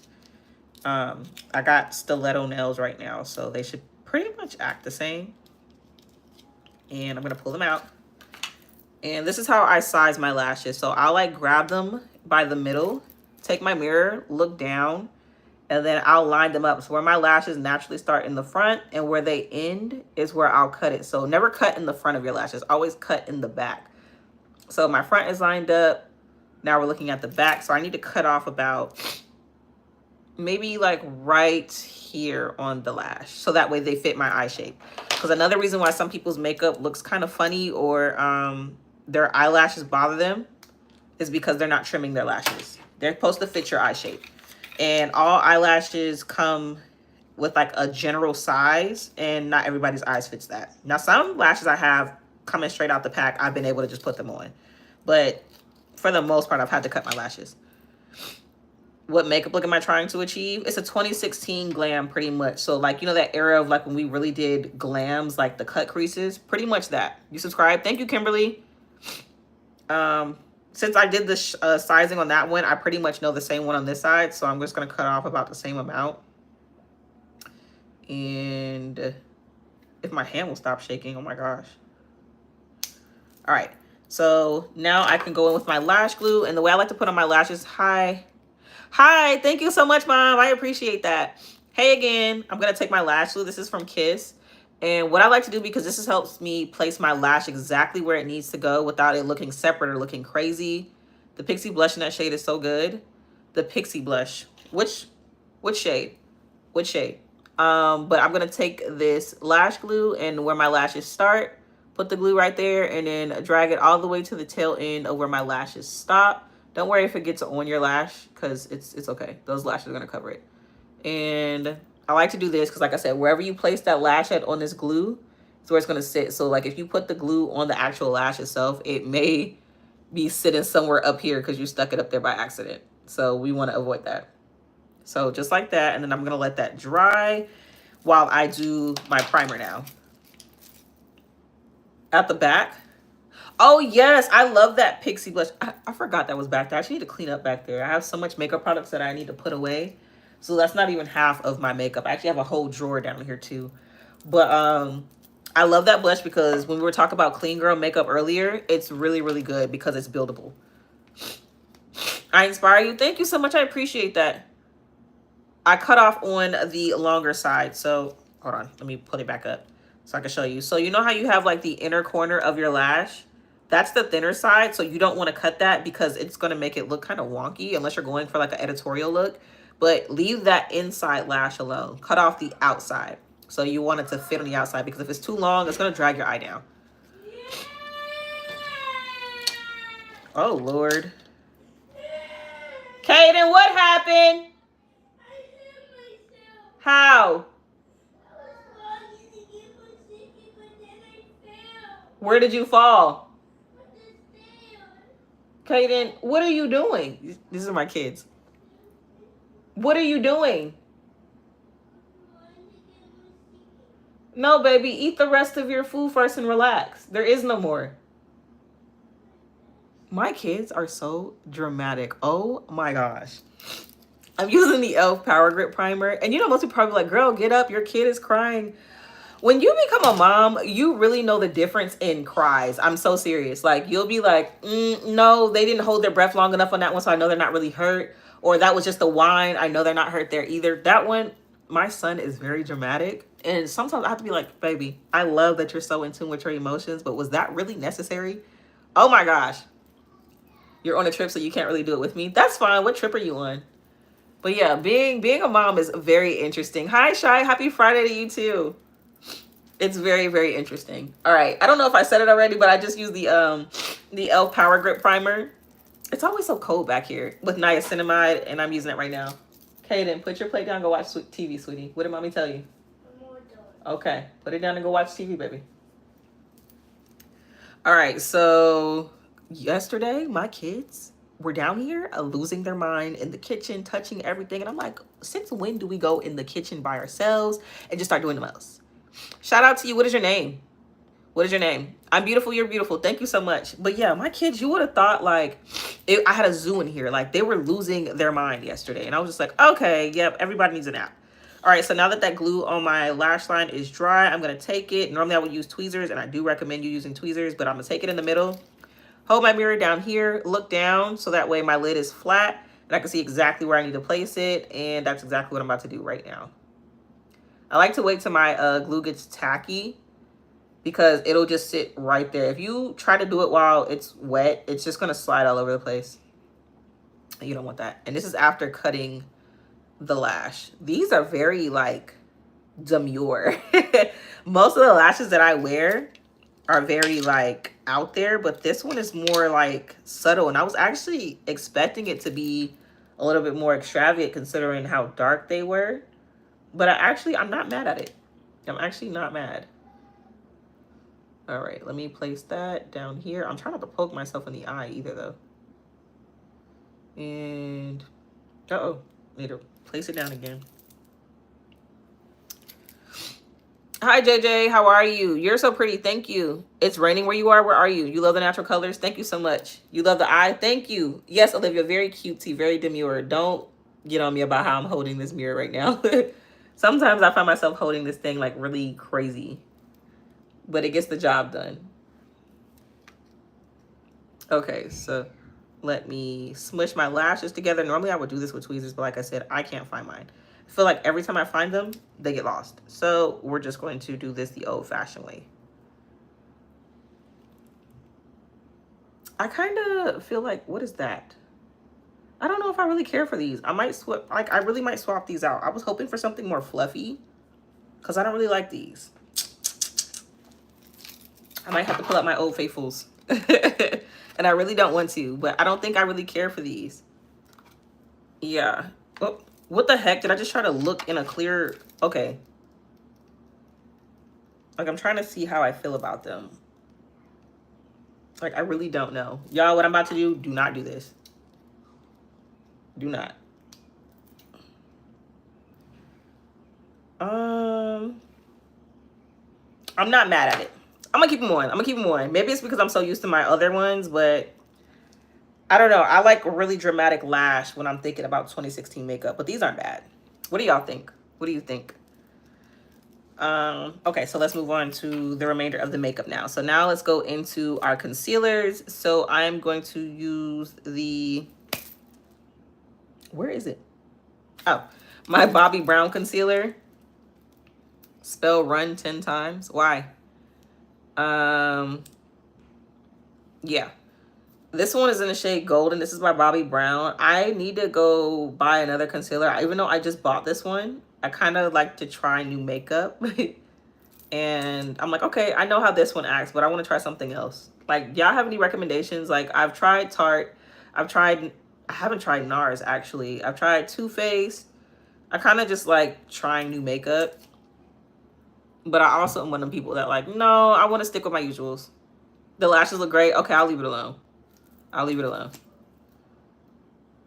I got stiletto nails right now, so they should pretty much act the same. And I'm going to pull them out. And this is how I size my lashes. So I'll like grab them by the middle, take my mirror, look down, and then I'll line them up. So where my lashes naturally start in the front and where they end is where I'll cut it. So never cut in the front of your lashes, always cut in the back. So my front is lined up. Now we're looking at the back. So I need to cut off about maybe like right here on the lash, so that way they fit my eye shape. Because another reason why some people's makeup looks kind of funny or their eyelashes bother them is because they're not trimming their lashes. They're supposed to fit your eye shape, and all eyelashes come with like a general size, and not everybody's eyes fits that. Now some lashes I have coming straight out the pack, I've been able to just put them on, but for the most part I've had to cut my lashes. What makeup look am I trying to achieve? It's a 2016 glam pretty much. So like, you know, that era of like when we really did glams, like the cut creases, pretty much that. You subscribe? Thank you, Kimberly. Since I did the sizing on that one, I pretty much know the same one on this side. So I'm just going to cut off about the same amount. And if my hand will stop shaking, oh my gosh. All right. So now I can go in with my lash glue. And the way I like to put on my lashes, hi, thank you so much, Mom. I appreciate that. Hey again, I'm going to take my lash glue. This is from Kiss. And what I like to do, because this helps me place my lash exactly where it needs to go without it looking separate or looking crazy. The Pixie blush in that shade is so good. The Pixie blush. Which shade? Which shade? But I'm going to take this lash glue and where my lashes start, put the glue right there, and then drag it all the way to the tail end of where my lashes stop. Don't worry if it gets on your lash, because it's okay. Those lashes are going to cover it. And I like to do this because, like I said, wherever you place that lash head on this glue is where it's going to sit. So, like, if you put the glue on the actual lash itself, it may be sitting somewhere up here because you stuck it up there by accident. So we want to avoid that. So just like that. And then I'm going to let that dry while I do my primer now. At the back. Oh, yes. I love that Pixie blush. I forgot that was back there. I actually need to clean up back there. I have so much makeup products that I need to put away. So that's not even half of my makeup. I actually have a whole drawer down here too. But I love that blush because when we were talking about clean girl makeup earlier, it's really, really good because it's buildable. I inspire you. Thank you so much. I appreciate that. I cut off on the longer side. So hold on. Let me put it back up so I can show you. So you know how you have like the inner corner of your lash? That's the thinner side. So you don't want to cut that because it's going to make it look kind of wonky unless you're going for like an editorial look. But leave that inside lash alone. Cut off the outside. So you want it to fit on the outside, because if it's too long, it's going to drag your eye down. Oh, Lord. Kaden, what happened? How? Where did you fall? Kaden, what are you doing? These are my kids. What are you doing? No, baby, eat the rest of your food first and relax. There is no more. My kids are so dramatic. Oh my gosh. I'm using the e.l.f. Power Grip Primer. And you know, most people probably like, girl, get up. Your kid is crying. When you become a mom, you really know the difference in cries. I'm so serious. Like, you'll be like, no, they didn't hold their breath long enough on that one, so I know they're not really hurt. Or that was just the whine. I know they're not hurt there either. That one, my son is very dramatic. And sometimes I have to be like, baby, I love that you're so in tune with your emotions, but was that really necessary? Oh my gosh. You're on a trip, so you can't really do it with me. That's fine. What trip are you on? But yeah, being a mom is very interesting. Hi, Shy. Happy Friday to you too. It's very, very interesting. All right. I don't know if I said it already, but I just used the e.l.f. Power Grip Primer. It's always so cold back here with niacinamide, and I'm using it right now. Kaden, put your plate down. Go watch TV, sweetie. What did mommy tell you? Okay. Put it down and go watch TV, baby. All right. So yesterday, my kids were down here losing their mind in the kitchen, touching everything. And I'm like, since when do we go in the kitchen by ourselves and just start doing the most? Shout out to you. What is your name? What is your name? I'm beautiful. You're beautiful. Thank you so much. But yeah, my kids, you would have thought like I had a zoo in here. Like, they were losing their mind yesterday. And I was just like, okay, yep, everybody needs a nap. All right, so now that glue on my lash line is dry, I'm going to take it. Normally I would use tweezers, and I do recommend you using tweezers, but I'm going to take it in the middle. Hold my mirror down here, look down, so that way my lid is flat, and I can see exactly where I need to place it, and that's exactly what I'm about to do right now. I like to wait till my glue gets tacky, because it'll just sit right there. If you try to do it while it's wet, it's just going to slide all over the place. You don't want that. And this is after cutting the lash. These are very, like, demure. Most of the lashes that I wear are very, like, out there, but this one is more, like, subtle. And I was actually expecting it to be a little bit more extravagant considering how dark they were. But I'm not mad at it. I'm actually not mad. All right, let me place that down here. I'm trying not to poke myself in the eye either, though. And, need to place it down again. Hi, JJ. How are you? You're so pretty. Thank you. It's raining where you are. Where are you? You love the natural colors. Thank you so much. You love the eye. Thank you. Yes, Olivia, very cutesy, very demure. Don't get on me about how I'm holding this mirror right now. Sometimes I find myself holding this thing like really crazy, but it gets the job done. Okay, so let me smush my lashes together. Normally I would do this with tweezers, but like I said, I can't find mine. I feel like every time I find them, they get lost. So we're just going to do this the old-fashioned way. I kind of feel like, what is that? I don't know if I really care for these. I might swap, like, I really might swap these out. I was hoping for something more fluffy because I don't really like these. I might have to pull out my old faithfuls. And I really don't want to, but I don't think I really care for these. Yeah. Oh, what the heck? Did I just try to look in a clear... Okay. Like, I'm trying to see how I feel about them. Like, I really don't know. Y'all, what I'm about to do not do this. Do not. I'm not mad at it. I'm gonna keep them on. I'm gonna keep them on. Maybe it's because I'm so used to my other ones, but I don't know. I like a really dramatic lash when I'm thinking about 2016 makeup, but these aren't bad. What do y'all think? What do you think? Okay, so let's move on to the remainder of the makeup now. So now let's go into our concealers. So I'm going to use the... Where is it? Oh, my Bobbi Brown concealer. Spell run 10 times. Why? Yeah. This one is in the shade Golden. This is by Bobbi Brown. I need to go buy another concealer. Even though I just bought this one, I kind of like to try new makeup. And I'm like, okay, I know how this one acts, but I want to try something else. Like, y'all have any recommendations? Like, I've tried Tarte. I haven't tried NARS, actually. I've tried Too Faced. I kind of just like trying new makeup. But I also am one of them people that like, no, I want to stick with my usuals. The lashes look great. Okay, I'll leave it alone. I'll leave it alone.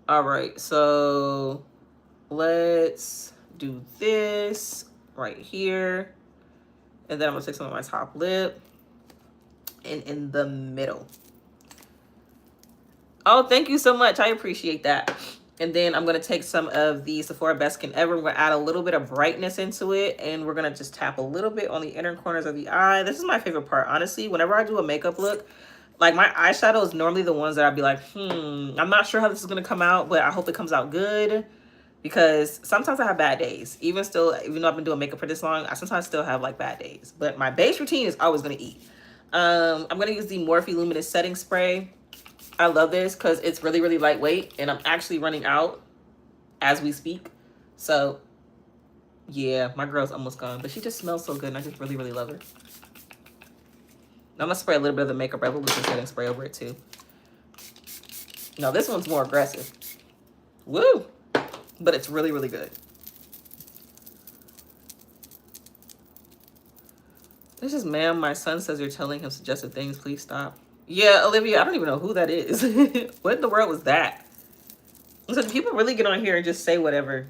All right, so let's do this right here. And then I'm gonna take some of my top lip and in the middle. Oh, thank you so much. I appreciate that. And then I'm gonna take some of the Sephora Best Skin Ever. We're gonna add a little bit of brightness into it, and we're gonna just tap a little bit on the inner corners of the eye. This is my favorite part, honestly. Whenever I do a makeup look, like my eyeshadow is normally the ones that I'd be like, I'm not sure how this is gonna come out, but I hope it comes out good. Because sometimes I have bad days. Even though I've been doing makeup for this long, I sometimes still have like bad days. But my base routine is always gonna eat. I'm gonna use the Morphe Luminous Setting Spray. I love this because it's really, really lightweight, and I'm actually running out as we speak. So yeah, my girl's almost gone, but she just smells so good, and I just really, really love her. I'm gonna spray a little bit of the Makeup Revolution setting spray over it too. No, this one's more aggressive. Woo! But it's really, really good. This is, ma'am, my son says you're telling him suggested things. Please stop. Yeah, Olivia, I don't even know who that is. What in the world was that? So do people really get on here and just say whatever?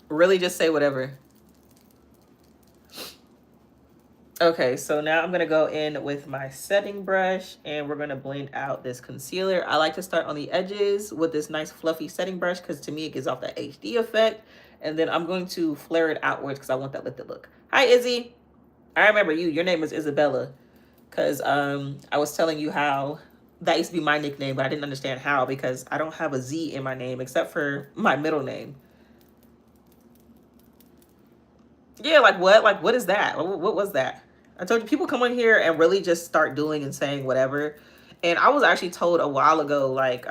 Really just say whatever? Okay, so now I'm going to go in with my setting brush, and we're going to blend out this concealer. I like to start on the edges with this nice fluffy setting brush because to me it gives off that HD effect. And then I'm going to flare it outwards because I want that lifted look. Hi, Izzy. I remember you. Your name is Isabella because I was telling you how that used to be my nickname, but I didn't understand how because I don't have a Z in my name except for my middle name. Yeah, like what? Like, what is that? What was that? I told you, people come on here and really just start doing and saying whatever. And I was actually told a while ago, like,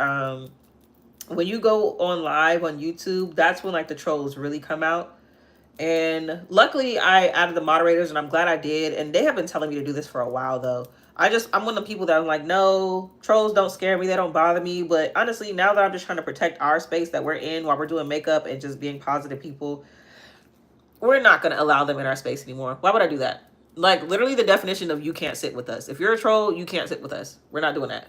when you go on live on YouTube, that's when like the trolls really come out. And luckily I added the moderators, and I'm glad I did. And they have been telling me to do this for a while though. I'm one of the people that I'm like, no, trolls don't scare me. They don't bother me. But honestly, now that I'm just trying to protect our space that we're in while we're doing makeup and just being positive people, we're not going to allow them in our space anymore. Why would I do that? Like, literally the definition of you can't sit with us. If you're a troll, you can't sit with us. We're not doing that.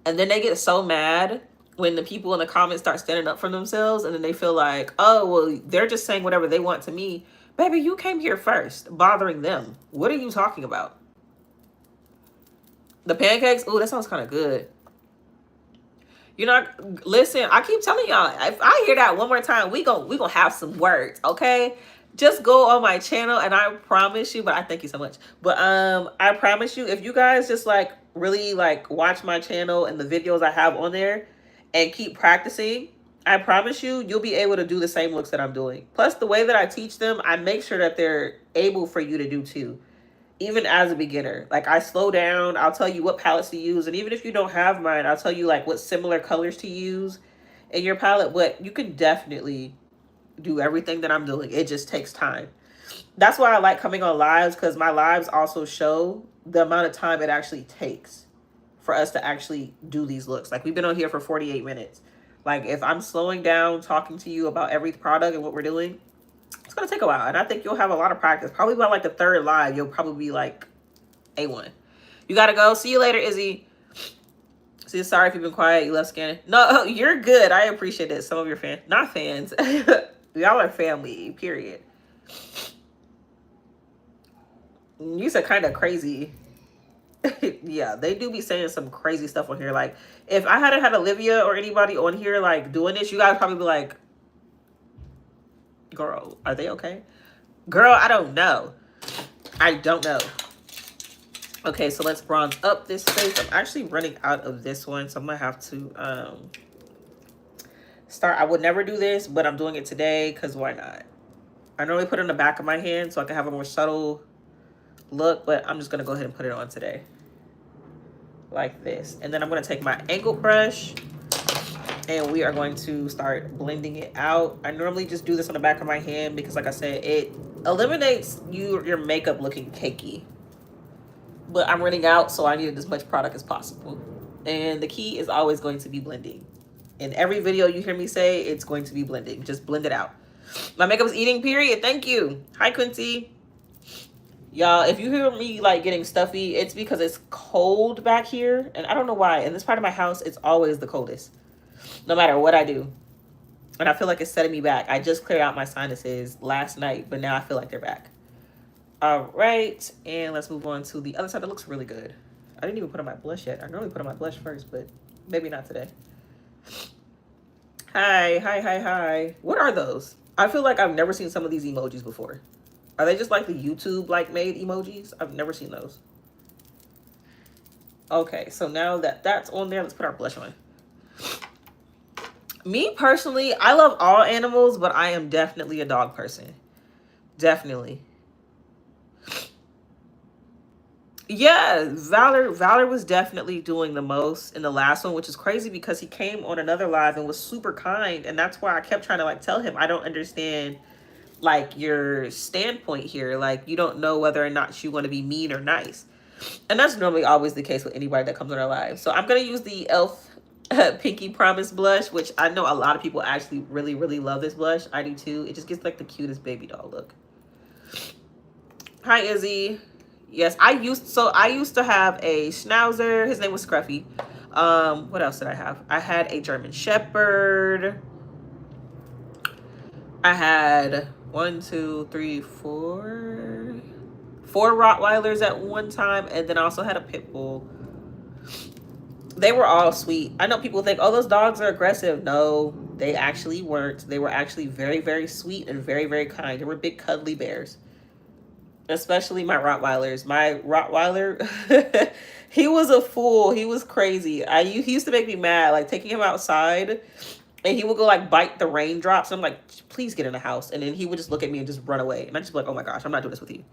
And then they get so mad when the people in the comments start standing up for themselves, and then they feel like, oh, well, they're just saying whatever they want to me. Baby, you came here first, bothering them. What are you talking about? The pancakes? Ooh, that sounds kind of good. You know, listen, I keep telling y'all, if I hear that one more time, we gonna have some words, okay? Just go on my channel, and I promise you, but I thank you so much. But I promise you, if you guys just like really like watch my channel and the videos I have on there and keep practicing, I promise you, you'll be able to do the same looks that I'm doing. Plus, the way that I teach them, I make sure that they're able for you to do too. Even as a beginner, like I slow down, I'll tell you what palettes to use. And even if you don't have mine, I'll tell you like what similar colors to use in your palette. But you can definitely do everything that I'm doing. It just takes time. That's why I like coming on lives, because my lives also show the amount of time it actually takes for us to actually do these looks. Like, we've been on here for 48 minutes. Like, if I'm slowing down talking to you about every product and what we're doing, it's going to take a while. And I think you'll have a lot of practice. Probably by like the third live, you'll probably be like A1. You got to go. See you later, Izzy. See, sorry if you've been quiet. You left scanning. No, you're good. I appreciate it. Some of your fans, not fans. Y'all are family, period. You said kind of crazy. Yeah, they do be saying some crazy stuff on here. Like, if I hadn't had Olivia or anybody on here like doing this, you guys probably be like, girl, are they okay? Girl, I don't know. I don't know. Okay, so let's bronze up this face. I'm actually running out of this one, so I'm gonna have to start. I would never do this, but I'm doing it today because why not? I normally put it on the back of my hand so I can have a more subtle look, but I'm just gonna go ahead and put it on today like this. And then I'm gonna take my angled brush And we are going to start blending it out. I normally just do this on the back of my hand because, like I said, it eliminates your makeup looking cakey. But I'm running out, so I needed as much product as possible. And the key is always going to be blending. In every video you hear me say, it's going to be blending. Just blend it out. My makeup is eating, period. Thank you. Hi, Quincy. Y'all, if you hear me like getting stuffy, it's because it's cold back here. And I don't know why. In this part of my house, it's always the coldest. No matter what I do. And I feel like it's setting me back. I just cleared out my sinuses last night, but now I feel like they're back. All right, and let's move on to the other side. That looks really good. I didn't even put on my blush yet. I normally put on my blush first, but maybe not today. Hi. What are those? I feel like I've never seen some of these emojis before. Are they just like the YouTube like made emojis? I've never seen those. Okay, so now that that's on there, let's put our blush on. Me personally, I love all animals, but I am definitely a dog person. Definitely. Yeah, Valor was definitely doing the most in the last one, which is crazy because he came on another live and was super kind, and that's why I kept trying to like tell him I don't understand like your standpoint here. Like you don't know whether or not you want to be mean or nice. And that's normally always the case with anybody that comes on our live. So I'm going to use the e.l.f. Pinky Promise blush, which I know a lot of people actually really love this blush. I do too. It just gives like the cutest baby doll look. Hi, Izzy. Yes, I used to have a Schnauzer. His name was Scruffy. What else did I have? I had a German Shepherd. I had 1, 2, 3, 4 Rottweilers at one time, and then I also had a pit bull. They were all sweet. I know people think, oh, those dogs are aggressive. No, they actually weren't. They were actually very sweet and very kind. They were big cuddly bears. Especially my Rottweilers. My Rottweiler, he was a fool. He was crazy. He used to make me mad, like taking him outside, and he would go like bite the raindrops. I'm like, please get in the house. And then he would just look at me and just run away. And I'd just be like, oh my gosh, I'm not doing this with you.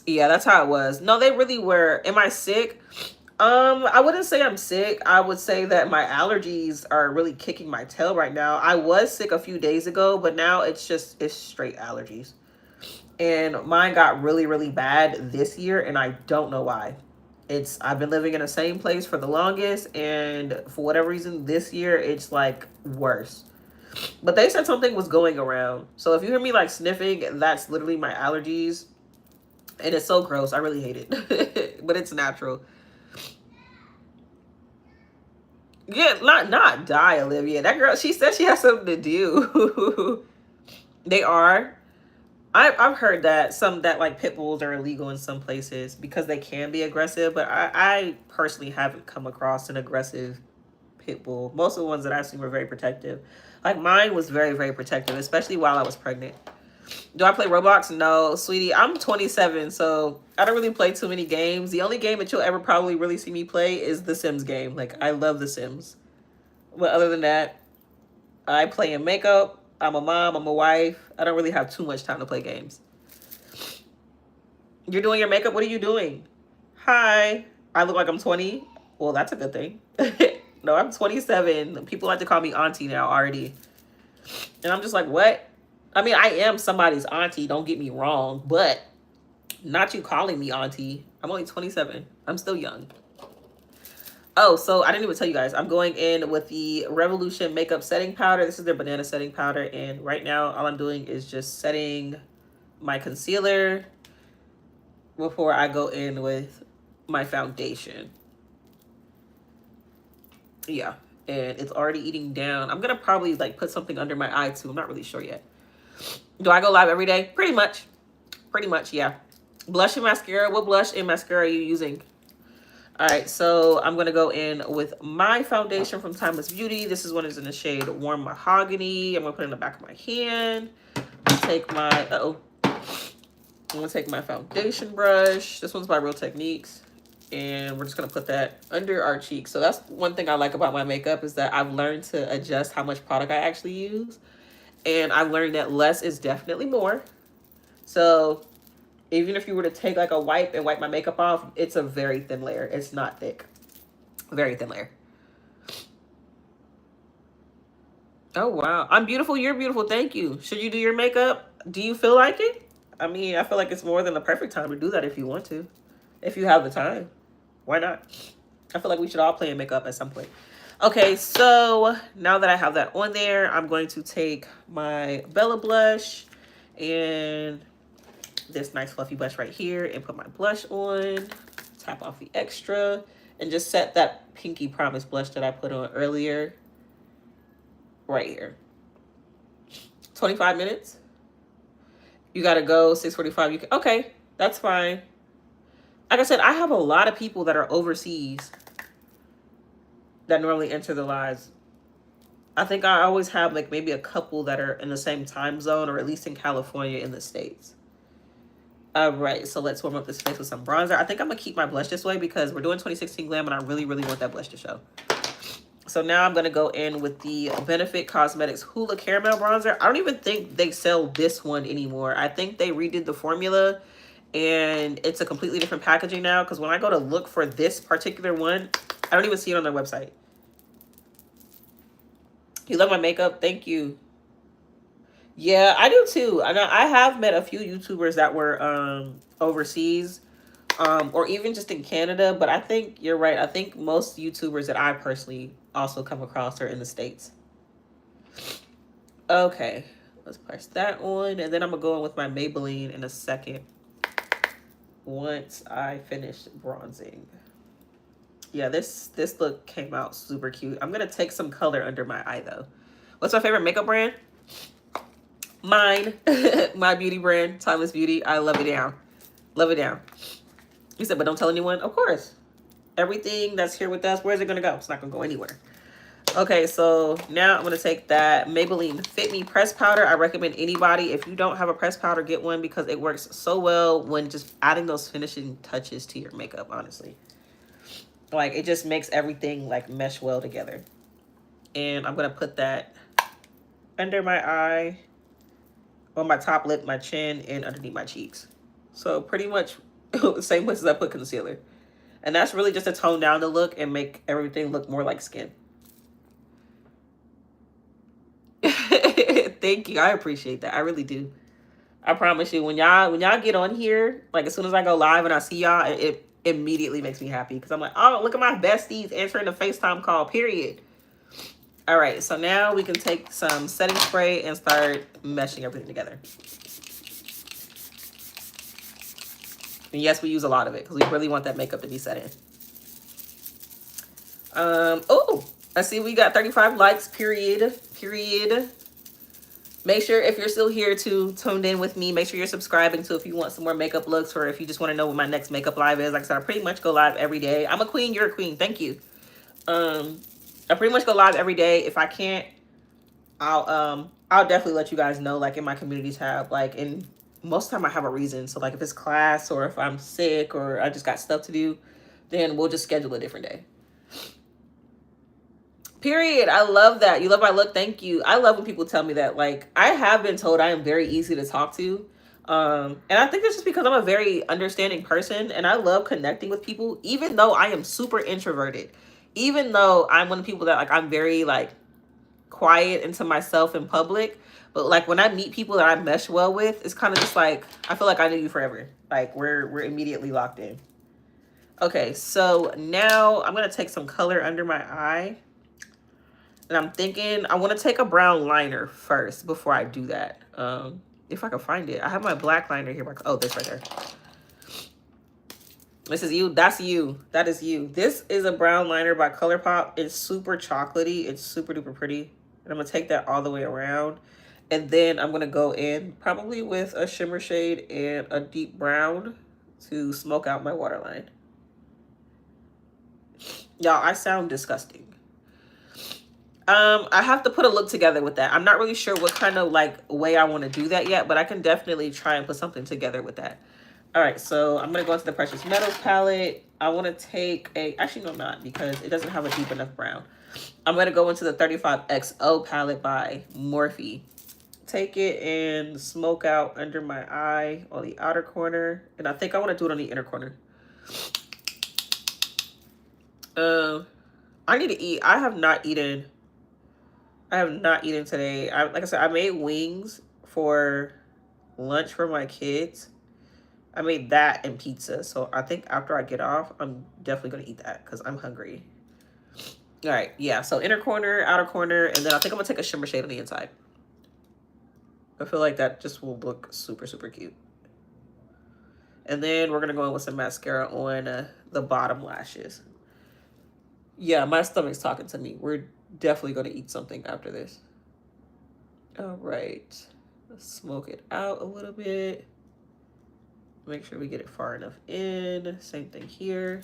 Yeah, that's how it was. No, they really were. Am I sick? I wouldn't say I'm sick. I would say that my allergies are really kicking my tail right now. I was sick a few days ago, but now it's straight allergies. And mine got really bad this year, and I don't know why. I've been living in the same place for the longest, and for whatever reason this year it's like worse. But they said something was going around. So if you hear me like sniffing, that's literally my allergies. And it's so gross. I really hate it. But it's natural. Yeah, not die, Olivia. That girl, she said she has something to do. They are. I've heard that like pit bulls are illegal in some places because they can be aggressive, but I personally haven't come across an aggressive pit bull. Most of the ones that I've seen were very protective. Like mine was very protective, especially while I was pregnant. Do I play Roblox? No, sweetie. I'm 27, so I don't really play too many games. The only game that you'll ever probably really see me play is the Sims game. Like I love the Sims. But other than that, I play in makeup. I'm a mom, I'm a wife. I don't really have too much time to play games. You're doing your makeup? What are you doing? Hi. I look like I'm 20. Well, that's a good thing. No, I'm 27. People like to call me auntie now already. And I'm just like, what? I mean, I am somebody's auntie, don't get me wrong, but not you calling me auntie. I'm only 27. I'm still young. Oh, so I didn't even tell you guys. I'm going in with the Revolution Makeup Setting Powder. This is their banana setting powder. And right now, all I'm doing is just setting my concealer before I go in with my foundation. Yeah. And it's already eating down. I'm going to probably like put something under my eye too. I'm not really sure yet. Do I go live every day? Pretty much. Pretty much, yeah. Blush and mascara. What blush and mascara are you using? All right, so I'm going to go in with my foundation from Timeless Beauty. This is one that's in the shade Warm Mahogany. I'm going to put it in the back of my hand. Take my, I'm going to take my foundation brush. This one's by Real Techniques. And we're just going to put that under our cheeks. So that's one thing I like about my makeup is that I've learned to adjust how much product I actually use. And I've learned that less is definitely more. So even if you were to take like a wipe and wipe my makeup off, it's a very thin layer. It's not thick. Very thin layer. Oh, wow. I'm beautiful. You're beautiful. Thank you. Should you do your makeup? Do you feel like it? I mean, I feel like it's more than the perfect time to do that if you want to. If you have the time. Why not? I feel like we should all play in makeup at some point. Okay, so now that I have that on there, I'm going to take my Bella blush and this nice fluffy blush right here and put my blush on. Tap off the extra and just set that Pinky Promise blush that I put on earlier right here. 25 minutes. You gotta go 6:45. You can, okay, that's fine. Like I said, I have a lot of people that are overseas that normally enter the lives. I think I always have like maybe a couple that are in the same time zone or at least in California in the States. All right, so let's warm up this face with some bronzer. I think I'm gonna keep my blush this way because we're doing 2016 Glam and I really, really want that blush to show. So now I'm gonna go in with the Benefit Cosmetics Hula Caramel Bronzer. I don't even think they sell this one anymore. I think they redid the formula and it's a completely different packaging now because when I go to look for this particular one, I don't even see it on their website. You love my makeup? Thank you. Yeah, I do too. I have met a few YouTubers that were overseas or even just in Canada, but I think you're right. I think most YouTubers that I personally also come across are in the States. Okay, let's press that on, and then I'm gonna go in with my Maybelline in a second once I finish bronzing. Yeah, this look came out super cute. I'm gonna take some color under my eye though. What's my favorite makeup brand? Mine. My beauty brand, Timeless Beauty. I love it down. Love it down. You said, but don't tell anyone? Of course. Everything that's here with us, where's it gonna go? It's not gonna go anywhere. Okay, so now I'm gonna take that Maybelline Fit Me press powder. I recommend anybody, if you don't have a press powder, get one because it works so well when just adding those finishing touches to your makeup, honestly. Like, it just makes everything like mesh well together. And I'm gonna put that under my eye, on my top lip, my chin, and underneath my cheeks. So pretty much the same places I put concealer. And that's really just to tone down the look and make everything look more like skin. Thank you. I appreciate that. I really do. I promise you, when y'all get on here, like as soon as I go live and I see y'all, it immediately makes me happy because I'm like, oh, look at my besties answering the FaceTime call, period. All right, so now we can take some setting spray and start meshing everything together. And yes, we use a lot of it because we really want that makeup to be set in. Oh, I see we got 35 likes, period. Make sure if you're still here tuned in with me, make sure you're subscribing to if you want some more makeup looks or if you just want to know what my next makeup live is. Like I said, I pretty much go live every day. I'm a queen, you're a queen. Thank you. I pretty much go live every day. If I can't, I'll definitely let you guys know, like in my community tab, like in most of the time I have a reason. So like if it's class or if I'm sick or I just got stuff to do, then we'll just schedule a different day. Period. I love that. You love my look. Thank you. I love when people tell me that. Like, I have been told I am very easy to talk to. And I think that's just because I'm a very understanding person and I love connecting with people, even though I am super introverted. Even though I'm one of the people that like I'm very like quiet into myself in public. But like when I meet people that I mesh well with, it's kind of just like I feel like I knew you forever. Like we're immediately locked in. Okay, so now I'm gonna take some color under my eye. And I'm thinking I want to take a brown liner first before I do that. If I can find it. I have my black liner here. Oh, this right there. This is you. That's you. That is you. This is a brown liner by ColourPop. It's super chocolatey. It's super duper pretty. And I'm going to take that all the way around. And then I'm going to go in probably with a shimmer shade and a deep brown to smoke out my waterline. Y'all, I sound disgusting. I have to put a look together with that. I'm not really sure what kind of like way I want to do that yet, but I can definitely try and put something together with that. All right, so I'm going to go into the Precious Metals palette. I want to take a, actually no, I'm not because it doesn't have a deep enough brown. I'm going to go into the 35XO palette by Morphe. Take it and smoke out under my eye on the outer corner. And I think I want to do it on the inner corner. I need to eat. I have not eaten. I have not eaten today. Like I said, I made wings for lunch for my kids. I made that and pizza. So I think after I get off, I'm definitely going to eat that because I'm hungry. All right. Yeah. So inner corner, outer corner. And then I think I'm going to take a shimmer shade on the inside. I feel like that just will look super, super cute. And then we're going to go in with some mascara on the bottom lashes. Yeah, my stomach's talking to me. We're definitely going to eat something after this. All right. Let's smoke it out a little bit. Make sure we get it far enough in. Same thing here.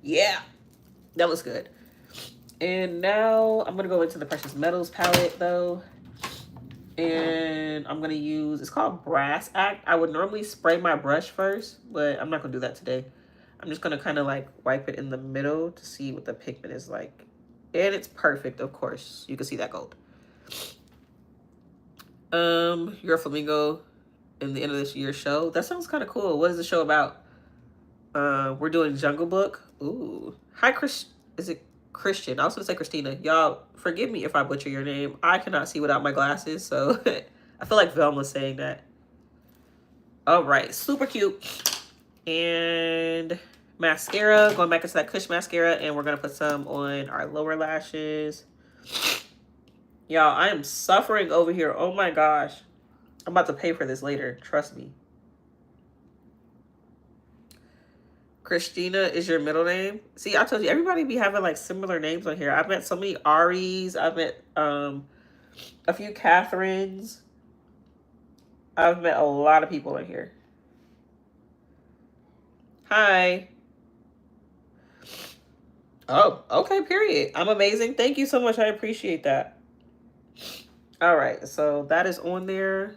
Yeah, that looks good. And now I'm going to go into the Precious Metals palette, though. And I'm going to use, it's called Brass Act. I would normally spray my brush first, but I'm not going to do that today. I'm just going to kind of like wipe it in the middle to see what the pigment is like. And it's perfect, of course. You can see that gold. You're a Flamingo in the end of this year's show. That sounds kind of cool. What is the show about? We're doing Jungle Book. Ooh. Hi, Chris. Is it Christian? I was going to say Christina. Y'all, forgive me if I butcher your name. I cannot see without my glasses, so I feel like Velma's saying that. All right. Super cute. And mascara. Going back into that Kush mascara, and we're going to put some on our lower lashes. Y'all, I am suffering over here. Oh, my gosh. I'm about to pay for this later. Trust me. Christina is your middle name. See, I told you, everybody be having like similar names on here. I've met so many Aries. I've met a few Catherines. I've met a lot of people in here. Hi. Oh, okay, period. I'm amazing. Thank you so much. I appreciate that. All right, so that is on there.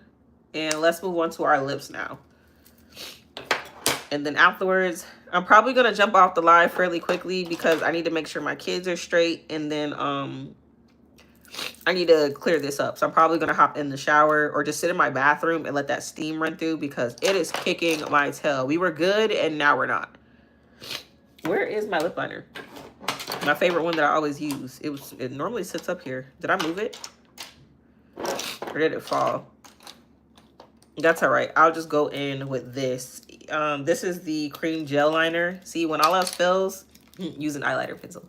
And let's move on to our lips now. And then afterwards, I'm probably going to jump off the live fairly quickly because I need to make sure my kids are straight. And then I need to clear this up. So I'm probably going to hop in the shower or just sit in my bathroom and let that steam run through because it is kicking my tail. We were good and now we're not. Where is my lip liner? My favorite one that I always use. It normally sits up here. Did I move it? Or did it fall? That's all right. I'll just go in with this. This is the cream gel liner. See, when all else fails, use an eyeliner pencil.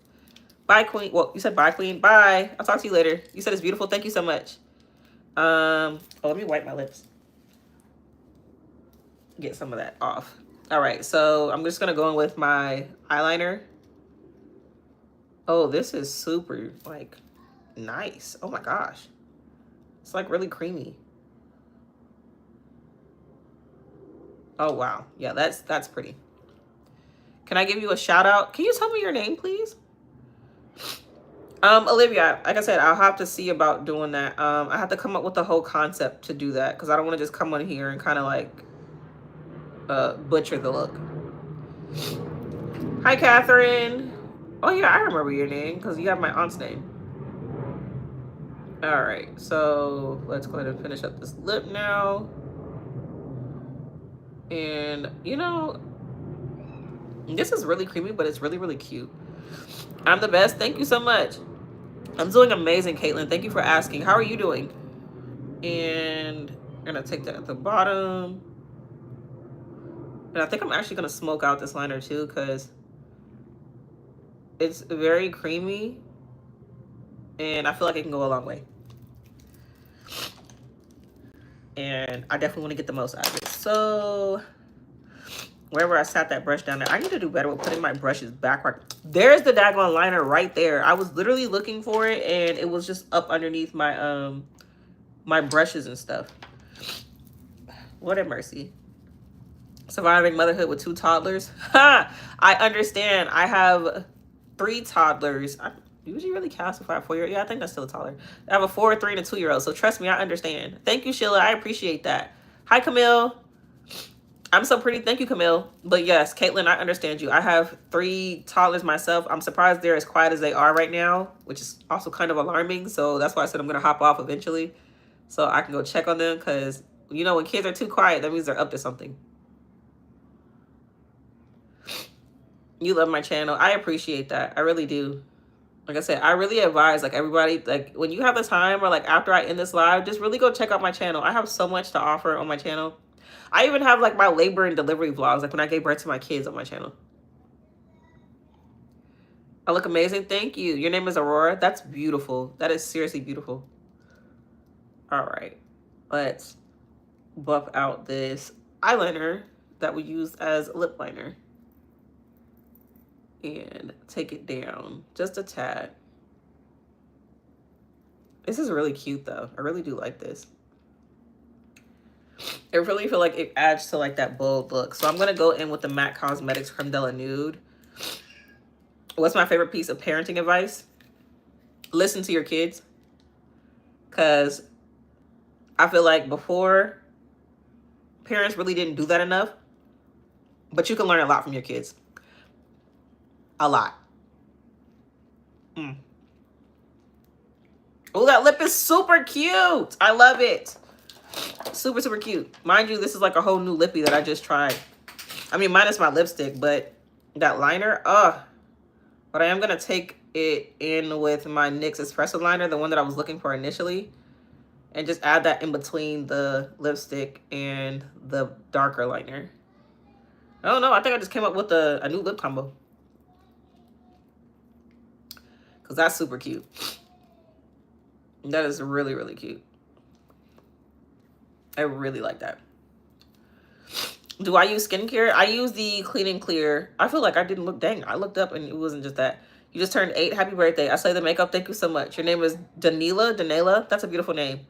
Bye, Queen. Well, you said bye, Queen. Bye. I'll talk to you later. You said it's beautiful. Thank you so much. Oh, let me wipe my lips. Get some of that off. All right, so I'm just gonna go in with my eyeliner. Oh, this is super like nice. Oh my gosh, it's like really creamy. Oh wow, yeah, that's pretty. Can I give you a shout out? Can you tell me your name, please? Olivia, like I said, I'll have to see about doing that. I have to come up with the whole concept to do that because I don't want to just come on here and kind of like butcher the look. Hi, Catherine. Oh yeah, I remember your name because you have my aunt's name. All right, so let's go ahead and finish up this lip now. And you know, this is really creamy, but it's really, really cute. I'm the best. Thank you so much. I'm doing amazing, Caitlin. Thank you for asking. How are you doing? And I'm gonna take that at the bottom. And I think I'm actually gonna smoke out this liner too because it's very creamy and I feel like it can go a long way. And I definitely want to get the most out of it. So wherever I sat that brush down there, I need to do better with putting my brushes backward. There's the daggone liner right there. I was literally looking for it and it was just up underneath my my brushes and stuff. What a mercy. Surviving motherhood with 2 toddlers. Ha! I understand. I have 3 toddlers. I usually really classify 4-year-old. Yeah, I think that's still a toddler. I have a 4, 3, and a 2-year-old. So trust me, I understand. Thank you, Sheila. I appreciate that. Hi, Camille. I'm so pretty. Thank you, Camille. But yes, Caitlin, I understand you. I have 3 toddlers myself. I'm surprised they're as quiet as they are right now, which is also kind of alarming. So that's why I said I'm going to hop off eventually so I can go check on them because, you know, when kids are too quiet, that means they're up to something. You love my channel. I appreciate that. I really do. Like I said, I really advise like everybody, like when you have the time or like after I end this live, just really go check out my channel. I have so much to offer on my channel. I even have like my labor and delivery vlogs, like when I gave birth to my kids on my channel. I look amazing. Thank you. Your name is Aurora. That's beautiful. That is seriously beautiful. All right. Let's buff out this eyeliner that we use as lip liner. And take it down just a tad. This is really cute though. I really do like this. I really feel like it adds to like that bold look. So I'm going to go in with the MAC Cosmetics Creme de la Nude. What's my favorite piece of parenting advice? Listen to your kids. Because I feel like before, parents really didn't do that enough. But you can learn a lot from your kids. A lot. Oh, that lip is super cute. I love it. Super, super cute. Mind you, this is like a whole new lippy that I just tried. I mean, minus my lipstick, but that liner, but I am going to take it in with my NYX Espresso liner, the one that I was looking for initially, and just add that in between the lipstick and the darker liner. I don't know. I think I just came up with a new lip combo. Because that's super cute. That is really, really cute. I really like that. Do I use skincare? I use the Clean and Clear. I feel like I didn't look, dang, I looked up and it wasn't just that. You just turned 8. Happy birthday. I say the makeup. Thank you so much. Your name is Danila. That's a beautiful name.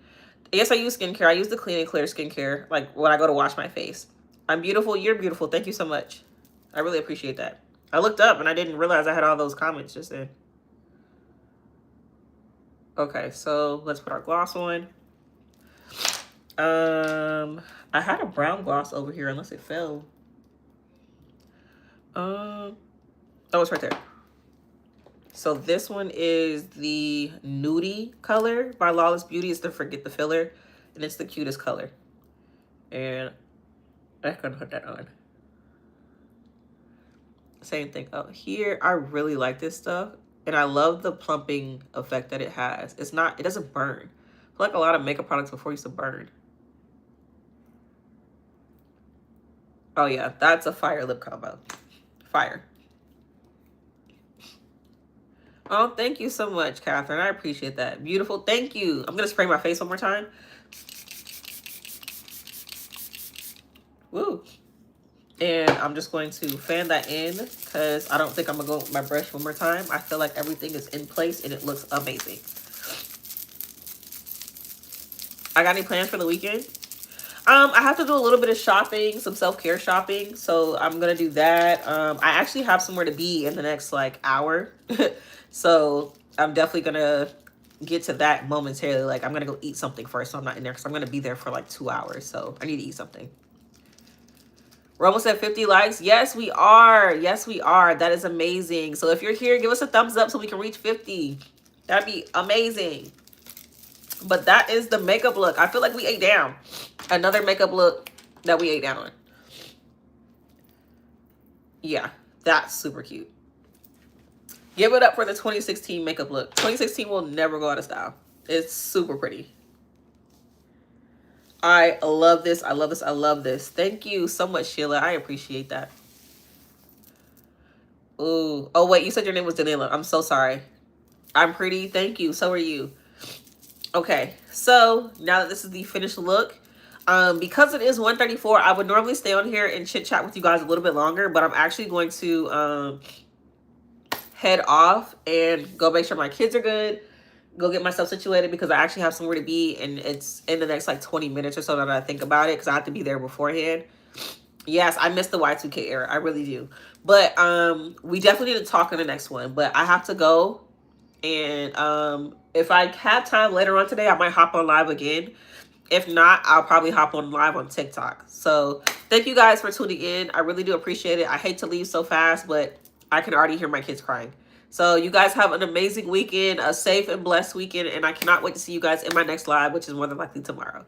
Yes, I use skincare. I use the Clean and Clear skincare, like when I go to wash my face. I'm beautiful. You're beautiful. Thank you so much. I really appreciate that. I looked up and I didn't realize I had all those comments just then. Okay, so let's put our gloss on. I had a brown gloss over here unless it fell. Oh, it's right there. So this one is the Nudie color by Lawless Beauty. It's the Forget the Filler, and it's the cutest color. And I'm gonna put that on. Same thing up here. I really like this stuff, and I love the plumping effect that it has. It doesn't burn. I feel like a lot of makeup products before used to burn. Oh yeah, that's a fire lip combo. Fire. Oh, thank you so much, Catherine. I appreciate that. Beautiful. Thank you. I'm going to spray my face one more time. Woo. And I'm just going to fan that in because I don't think I'm going to go with my brush one more time. I feel like everything is in place and it looks amazing. I got any plans for the weekend? I have to do a little bit of shopping, some self-care shopping. So I'm going to do that. I actually have somewhere to be in the next like hour. So I'm definitely going to get to that momentarily. Like I'm going to go eat something first. So I'm not in there because I'm going to be there for like 2 hours. So I need to eat something. We're almost at 50 likes. Yes, we are. Yes, we are. That is amazing. So if you're here, give us a thumbs up so we can reach 50. That'd be amazing. But that is the makeup look. I feel like we ate down. Another makeup look that we ate down on. Yeah, that's super cute. Give it up for the 2016 makeup look. 2016 will never go out of style. It's super pretty. I love this. I love this. I love this. Thank you so much, Sheila. I appreciate that. Ooh. Oh, wait. You said your name was Danila. I'm so sorry. I'm pretty. Thank you. So are you. Okay. So now that this is the finished look, because it is 1:34, I would normally stay on here and chit chat with you guys a little bit longer, but I'm actually going to head off and go make sure my kids are good, go get myself situated because I actually have somewhere to be, and it's in the next like 20 minutes or so that I think about it because I have to be there beforehand. Yes, I miss the Y2K era. I really do. But we definitely need to talk in the next one. But I have to go. And if I have time later on today, I might hop on live again. If not, I'll probably hop on live on TikTok. So thank you guys for tuning in. I really do appreciate it. I hate to leave so fast, but I can already hear my kids crying. So you guys have an amazing weekend, a safe and blessed weekend. And I cannot wait to see you guys in my next live, which is more than likely tomorrow.